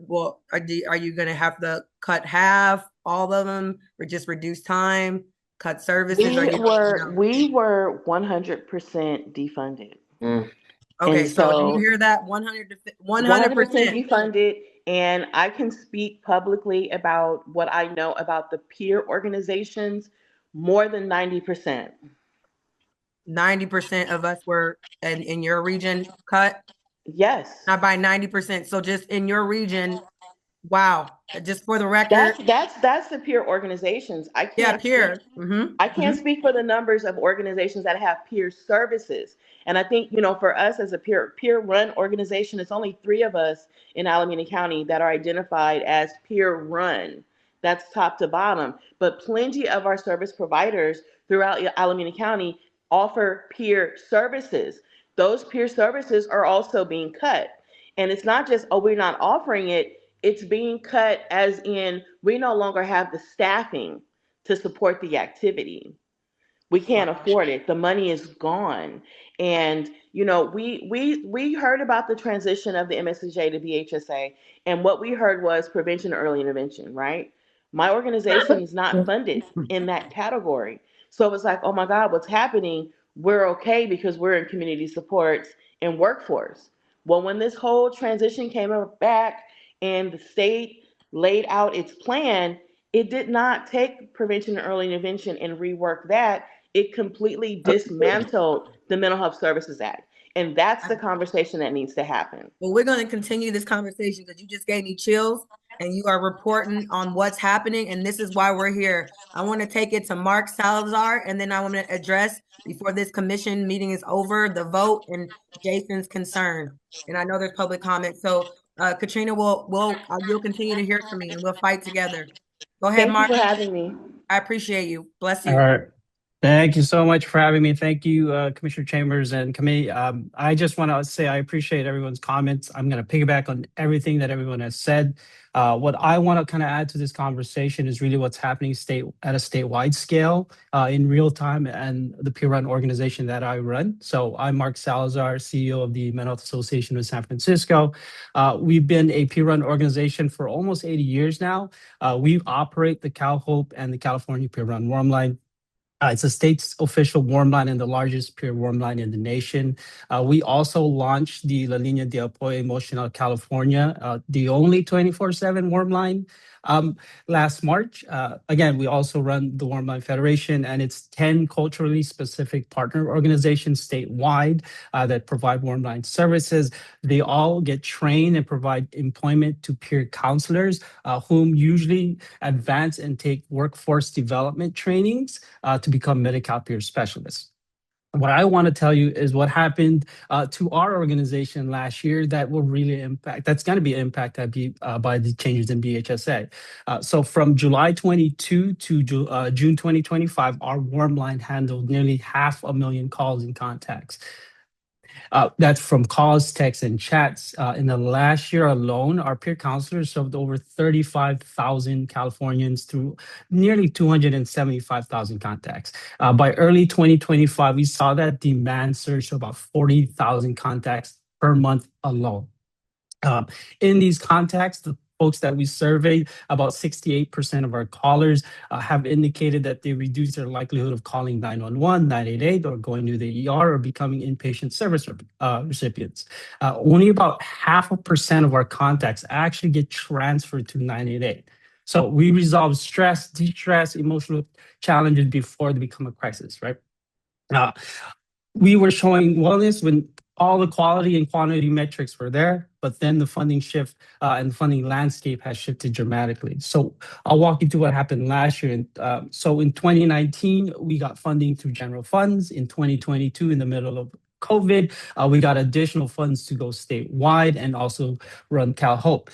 you going to have to cut half, all of them, or just reduce time, cut services? We were 100% defunded. Okay, so you hear that? 100% defunded. And I can speak publicly about what I know about the peer organizations, more than 90%. 90% of us were in your region cut? Yes. Not by 90%. So just in your region, wow. Just for the record. That's the peer organizations. I can't speak for the numbers of organizations that have peer services. And I think, for us as a peer run organization, it's only 3 of us in Alameda County that are identified as peer run. That's top to bottom. But plenty of our service providers throughout Alameda County offer peer services. Those peer services are also being cut. And it's not just, we're not offering it. It's being cut as in we no longer have the staffing to support the activity. We can't afford it. The money is gone. And we heard about the transition of the MSCJ to BHSA, and what we heard was prevention and early intervention, right? My organization is not funded in that category. So it was like, oh my God, what's happening? We're okay because we're in community supports and workforce. Well, when this whole transition came back and the state laid out its plan, it did not take prevention and early intervention and rework that. It completely dismantled the Mental Health Services Act. And that's the conversation that needs to happen. Well, we're going to continue this conversation because you just gave me chills and you are reporting on what's happening. And this is why we're here. I want to take it to Mark Salazar, and then I want to address, before this commission meeting is over, the vote and Jason's concern. And I know there's public comment. So Katrina, you'll continue to hear from me and we'll fight together. Go ahead, Thank Mark. you for having me. I appreciate you. Bless you. All right. Thank you so much for having me. Thank you, Commissioner Chambers and committee. I just want to say I appreciate everyone's comments. I'm going to piggyback on everything that everyone has said. What I want to kind of add to this conversation is really what's happening at a statewide scale in real time, and the peer-run organization that I run. So I'm Mark Salazar, CEO of the Mental Health Association of San Francisco. We've been a peer-run organization for almost 80 years now. We operate the CalHOPE and the California Peer-Run Warm Line. It's a state's official warm line and the largest peer warm line in the nation. We also launched the La Línea de Apoyo Emocional California, the only 24/7 warm line, last March. Again, we also run the Warm Line Federation, and it's 10 culturally specific partner organizations statewide that provide warm line services. They all get trained and provide employment to peer counselors, whom usually advance and take workforce development trainings to become Medi-Cal peer specialists. What I want to tell you is what happened to our organization last year that will really that's going to be impacted by the changes in BHSA. So from July 22 to June 2025, our warm line handled nearly 500,000 calls and contacts. That's from calls, texts, and chats. In the last year alone, our peer counselors served over 35,000 Californians through nearly 275,000 contacts. By early 2025, we saw that demand surge to about 40,000 contacts per month alone. In these contacts, the folks that we surveyed, about 68% of our callers have indicated that they reduce their likelihood of calling 911, 988, or going to the ER or becoming inpatient service recipients. Only about 0.5% of our contacts actually get transferred to 988. So we resolve stress, distress, emotional challenges before they become a crisis, right? We were showing wellness when all the quality and quantity metrics were there, but then the funding shift and funding landscape has shifted dramatically. So I'll walk you through what happened last year. So in 2019, we got funding through general funds. In 2022, in the middle of COVID, we got additional funds to go statewide and also run CalHOPE.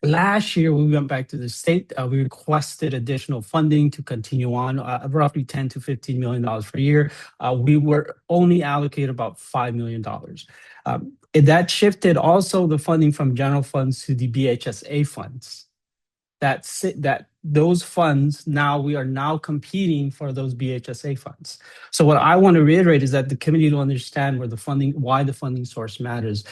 Last year, we went back to the state. We requested additional funding to continue on, roughly $10 to $15 million per year. We were only allocated about $5 million. That shifted also the funding from general funds to the BHSA funds. Those funds, now we are now competing for those BHSA funds. So what I want to reiterate is that the committee will understand why the funding source matters.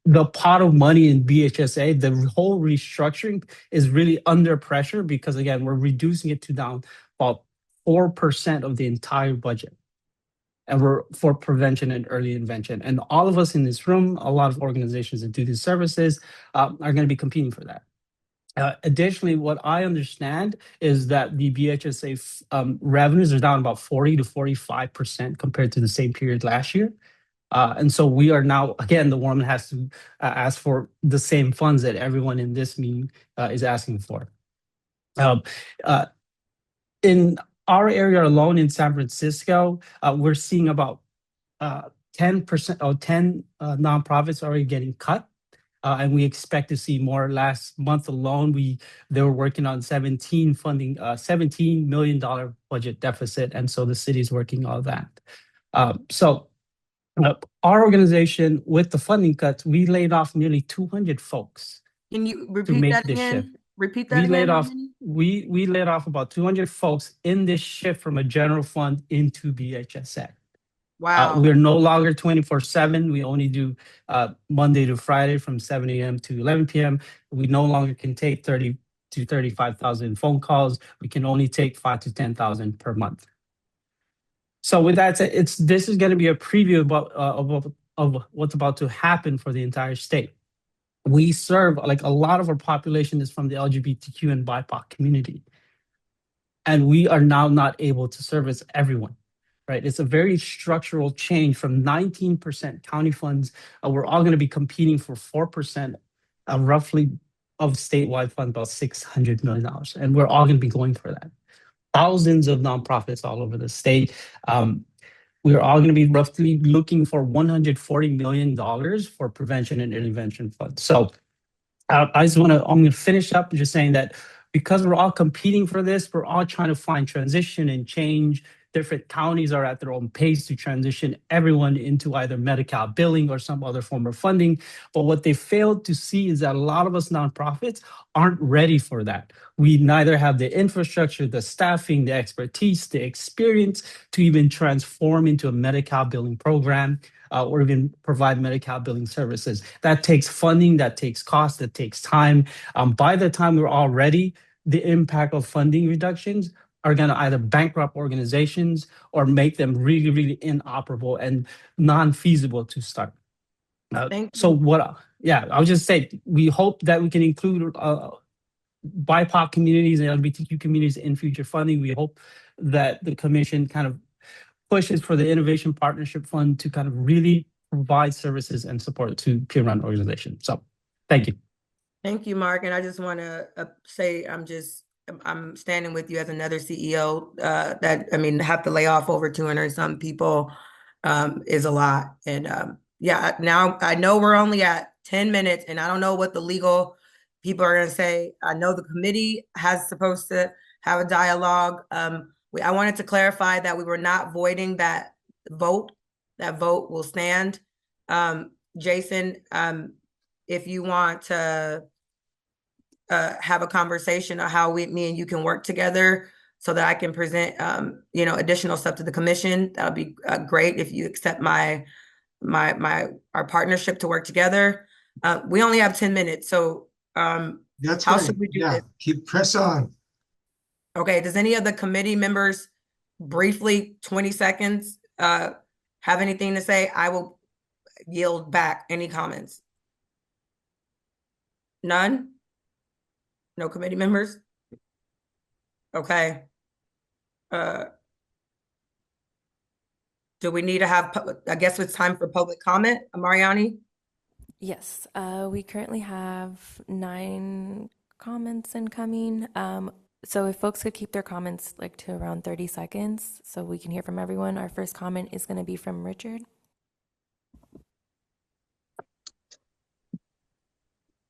The pot of money in BHSA, the whole restructuring is really under pressure because, again, we're reducing it to down about 4% of the entire budget. And we're for prevention and early intervention. And all of us in this room, a lot of organizations that do these services are going to be competing for that. Additionally, what I understand is that the BHSA revenues are down about 40 to 45% compared to the same period last year. And so we are now, again, the warm has to ask for the same funds that everyone in this meeting is asking for. In our area alone in San Francisco, we're seeing about 10% or 10 nonprofits already getting cut. And we expect to see more. Last month alone, they were working on $17 million budget deficit, and so the city is working all that. So our organization, with the funding cuts, we laid off nearly 200 folks. Can you repeat that again? Repeat that We again. laid off, Marlene? we laid off about 200 folks in this shift from a general fund into BHSA. Wow. We're no longer 24/7. We only do Monday to Friday from 7 a.m. to 11 p.m. We no longer can take 30 to 35,000 phone calls. We can only take 5 to 10,000 per month. So with that said, this is going to be a preview of what's about to happen for the entire state. We serve, like, a lot of our population is from the LGBTQ and BIPOC community. And we are now not able to service everyone, right? It's a very structural change from 19% county funds. We're all going to be competing for 4% roughly of statewide funds, about $600 million. And we're all going to be going for that. Thousands of nonprofits all over the state. We're all going to be roughly looking for $140 million for prevention and intervention funds. So I'm going to finish up just saying that because we're all competing for this, we're all trying to find transition and change. Different counties are at their own pace to transition everyone into either Medi-Cal billing or some other form of funding. But what they failed to see is that a lot of us nonprofits aren't ready for that. We neither have the infrastructure, the staffing, the expertise, the experience to even transform into a Medi-Cal billing program or even provide Medi-Cal billing services. That takes funding, that takes cost, that takes time. By the time we're all ready, the impact of funding reductions are going to either bankrupt organizations or make them really, really inoperable and non-feasible to start. I'll just say, we hope that we can include BIPOC communities and LGBTQ communities in future funding. We hope that the commission kind of pushes for the Innovation Partnership Fund to kind of really provide services and support to peer-run organizations. So thank you. Thank you, Mark. And I just want to say I'm standing with you as another CEO have to lay off over 200 some people is a lot. And now I know we're only at 10 minutes and I don't know what the legal people are going to say. I know the committee has supposed to have a dialogue. I wanted to clarify that we were not voiding that vote. That vote will stand. Jason, if you want to have a conversation on how me and you can work together so that I can present, additional stuff to the commission, that would be great if you accept our partnership to work together. We only have 10 minutes, so that's how fine. should we do this? Press on. Okay, does any of the committee members briefly, 20 seconds, have anything to say? I will yield back any comments. None? No committee members? Okay. Do we need to have, I guess it's time for public comment, Mariani? Yes, we currently have 9 comments incoming. So if folks could keep their comments to around 30 seconds so we can hear from everyone. Our first comment is going to be from Richard.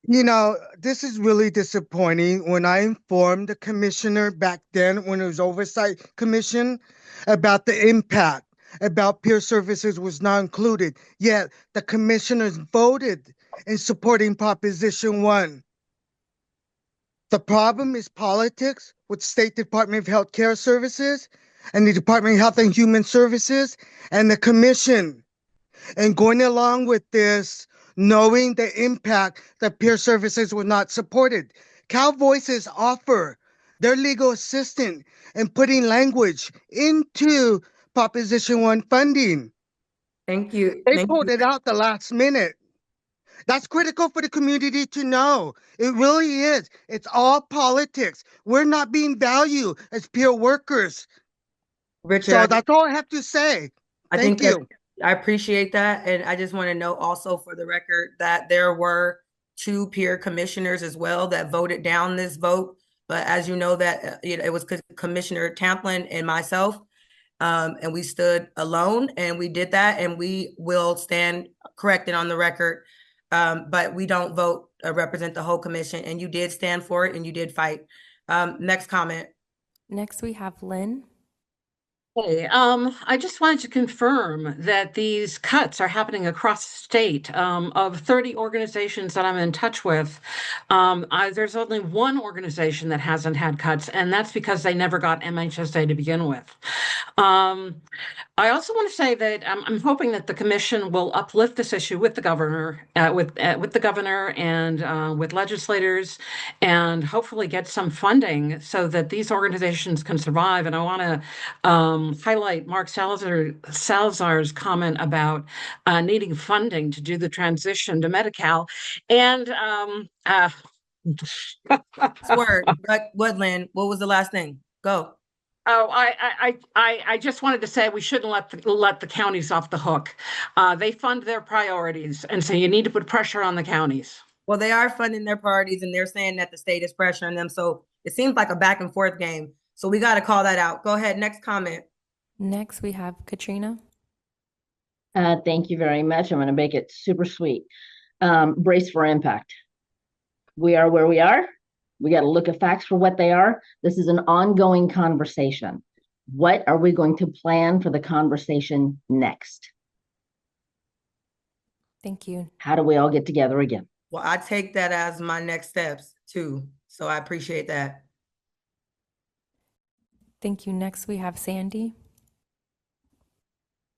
This is really disappointing. When I informed the commissioner back then, when it was Oversight Commission, about the impact, about peer services was not included, yet the commissioners voted in supporting Proposition 1. The problem is politics with State Department of Health Care Services and the Department of Health and Human Services and the commission. And going along with this, knowing the impact that peer services were not supported. Cal Voices offer their legal assistance in putting language into Proposition 1 funding. Thank you. They pulled it out the last minute. That's critical for the community to know. It really is. It's all politics. We're not being valued as peer workers. Richard, so that's all I have to say. Thank you. I appreciate that. And I just want to note also for the record that there were 2 peer commissioners as well that voted down this vote. But as you know, that it was Commissioner Tamplin and myself, and we stood alone and we did that, and we will stand corrected on the record. But we don't vote represent the whole commission, and you did stand for it and you did fight. Next comment. Next we have Lynn. Hey, I just wanted to confirm that these cuts are happening across the state. Of 30 organizations that I'm in touch with, there's only one organization that hasn't had cuts, and that's because they never got MHSA to begin with. I also want to say that I'm hoping that the commission will uplift this issue with the governor, with the governor and with legislators, and hopefully get some funding so that these organizations can survive. And I want to highlight Mark Salazar's comment about needing funding to do the transition to Medi-Cal. And Word, Woodland, what was the last thing? Go. Oh, I just wanted to say we shouldn't let the counties off the hook. They fund their priorities, and so you need to put pressure on the counties. Well, they are funding their priorities, and they're saying that the state is pressuring them. So it seems like a back and forth game. So we got to call that out. Go ahead. Next comment. Next, we have Katrina. Thank you very much. I'm going to make it super sweet. Brace for impact. We are where we are. We got to look at facts for what they are. This is an ongoing conversation. What are we going to plan for the conversation next? Thank you. How do we all get together again? Well, I take that as my next steps too. So I appreciate that. Thank you. Next, we have Sandy.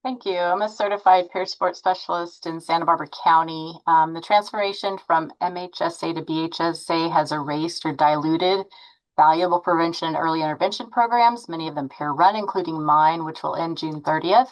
Thank you. I'm a certified peer support specialist in Santa Barbara County. The transformation from MHSA to BHSA has erased or diluted valuable prevention and early intervention programs, many of them peer run, including mine, which will end June 30th.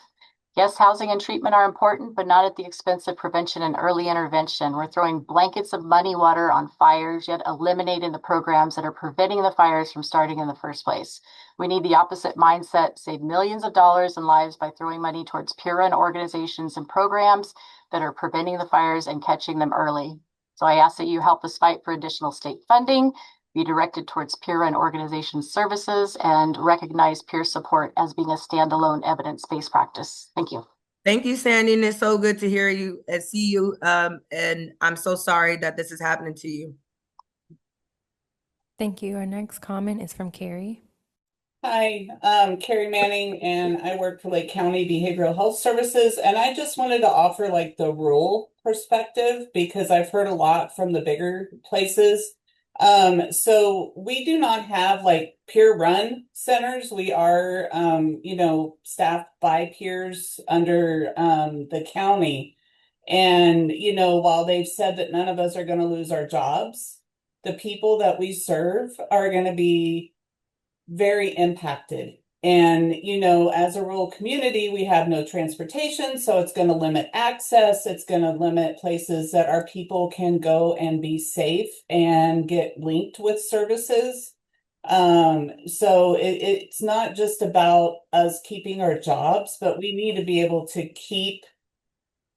Yes, housing and treatment are important, but not at the expense of prevention and early intervention. We're throwing blankets of muddy water on fires, yet eliminating the programs that are preventing the fires from starting in the first place. We need the opposite mindset, save millions of dollars and lives by throwing money towards peer-run organizations and programs that are preventing the fires and catching them early. So I ask that you help us fight for additional state funding, be directed towards peer-run organization services, and recognize peer support as being a standalone evidence-based practice. Thank you. Thank you, Sandy. And it's so good to hear you and see you. And I'm so sorry that this is happening to you. Thank you. Our next comment is from Carrie. Hi, Carrie Manning, and I work for Lake County Behavioral Health Services. And I just wanted to offer like the rural perspective because I've heard a lot from the bigger places. So we do not have like peer run centers. We are, staffed by peers under the county. And, while they've said that none of us are going to lose our jobs, the people that we serve are going to be very impacted. And, as a rural community, we have no transportation, so it's going to limit access. It's going to limit places that our people can go and be safe and get linked with services. So it's not just about us keeping our jobs, but we need to be able to keep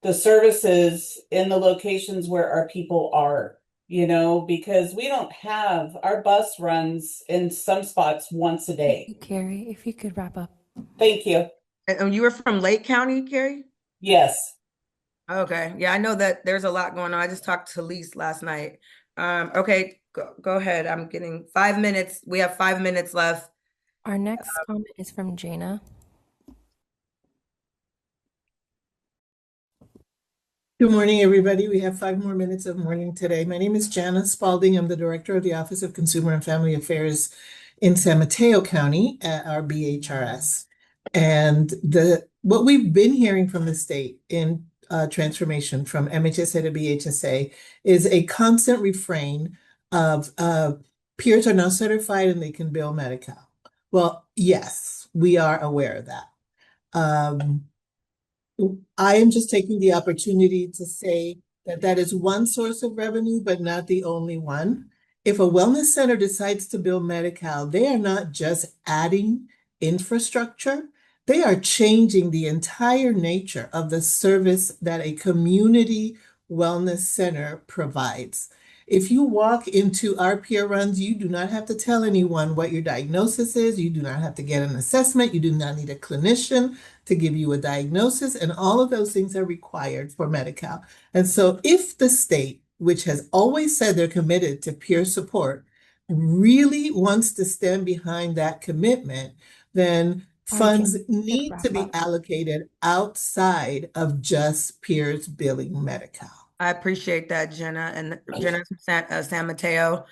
the services in the locations where our people are. Because we don't have, our bus runs in some spots once a day. Carrie, if you could wrap up. Thank you. And you were from Lake County, Carrie? Yes. Okay. Yeah, I know that there's a lot going on. I just talked to Lise last night. Okay, go ahead. I'm getting 5 minutes. We have 5 minutes left. Our next comment is from Jana. Good morning, everybody. We have 5 more minutes of morning today. My name is Jana Spalding. I'm the Director of the Office of Consumer and Family Affairs in San Mateo County at our BHRS. And what we've been hearing from the state in transformation from MHSA to BHSA is a constant refrain of peers are now certified and they can bill Medi-Cal. Well, yes, we are aware of that. I am just taking the opportunity to say that that is one source of revenue, but not the only one. If a wellness center decides to build Medi-Cal, they are not just adding infrastructure, they are changing the entire nature of the service that a community wellness center provides. If you walk into our peer runs, you do not have to tell anyone what your diagnosis is. You do not have to get an assessment. You do not need a clinician to give you a diagnosis. And all of those things are required for Medi-Cal. And so if the state, which has always said they're committed to peer support, really wants to stand behind that commitment, then Funds need to be allocated outside of just Pierce Billing Medi-Cal. I appreciate that, Jenna, and Jenna from San Mateo.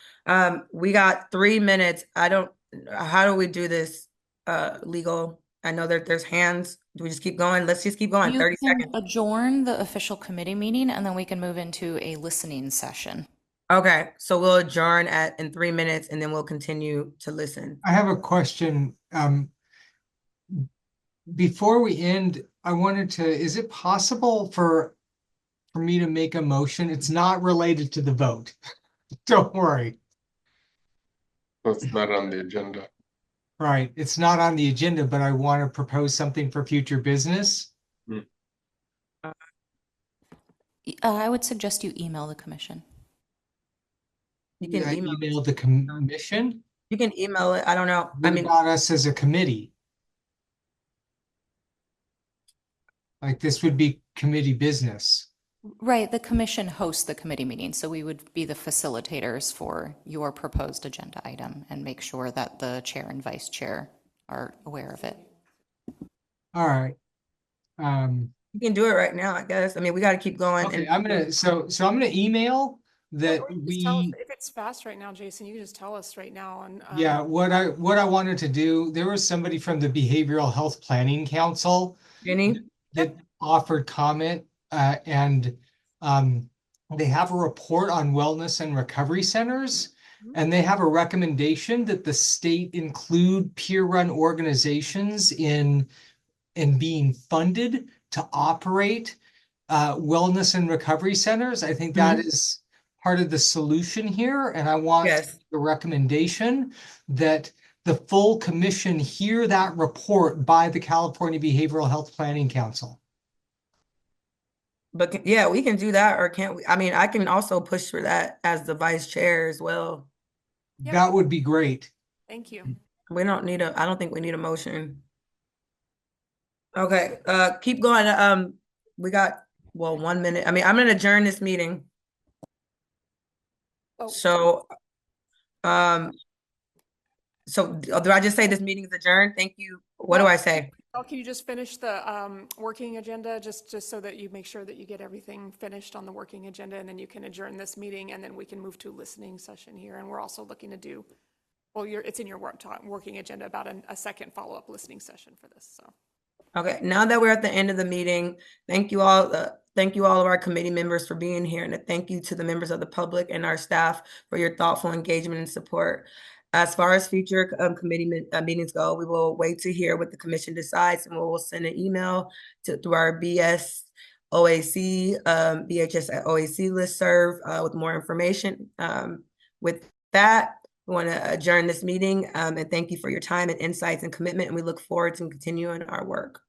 We got 3 minutes. How do we do this, legal? I know that there's hands. Do we just keep going? Let's just keep going. You 30 can seconds. adjourn the official committee meeting and then we can move into a listening session. Okay, so we'll adjourn in 3 minutes and then we'll continue to listen. I have a question. Before we end, I wanted to, is it possible for me to make a motion? It's not related to the vote. Don't worry. That's not on the agenda. Right. It's not on the agenda, but I want to propose something for future business. I would suggest you email the commission. You can email the commission. You can email it. I don't know. What about us as a committee? Like this would be committee business. Right, the commission hosts the committee meeting, so we would be the facilitators for your proposed agenda item and make sure that the chair and vice chair are aware of it. All right. You can do it right now, I guess. I mean, we got to keep going. Okay, I'm gonna email that If it's fast right now, Jason, you can just tell us right now. And yeah, what I wanted to do, there was somebody from the Behavioral Health Planning Council, Jenny, that offered comment, and they have a report on wellness and recovery centers, and they have a recommendation that the state include peer-run organizations in being funded to operate wellness and recovery centers. I think that is part of the solution here, and I want the recommendation that the full commission hear that report by the California Behavioral Health Planning Council. But yeah, we can do that, or can't we? I mean, I can also push for that as the vice chair as well. That would be great. Thank you. I don't think we need a motion. Okay, keep going. We got, 1 minute. I mean, I'm gonna adjourn this meeting. So, do I just say this meeting is adjourned? Thank you. What do I say? Oh, can you just finish the working agenda, just so that you make sure that you get everything finished on the working agenda, and then you can adjourn this meeting, and then we can move to a listening session here. And we're also looking to do, it's in your working agenda about a second follow-up listening session for this. So. Okay, now that we're at the end of the meeting, thank you all of our committee members for being here, and thank you to the members of the public and our staff for your thoughtful engagement and support. As far as future committee meetings go, we will wait to hear what the commission decides, and we will send an email through our BHS at OAC listserv with more information. With that, we want to adjourn this meeting, and thank you for your time and insights and commitment, and we look forward to continuing our work.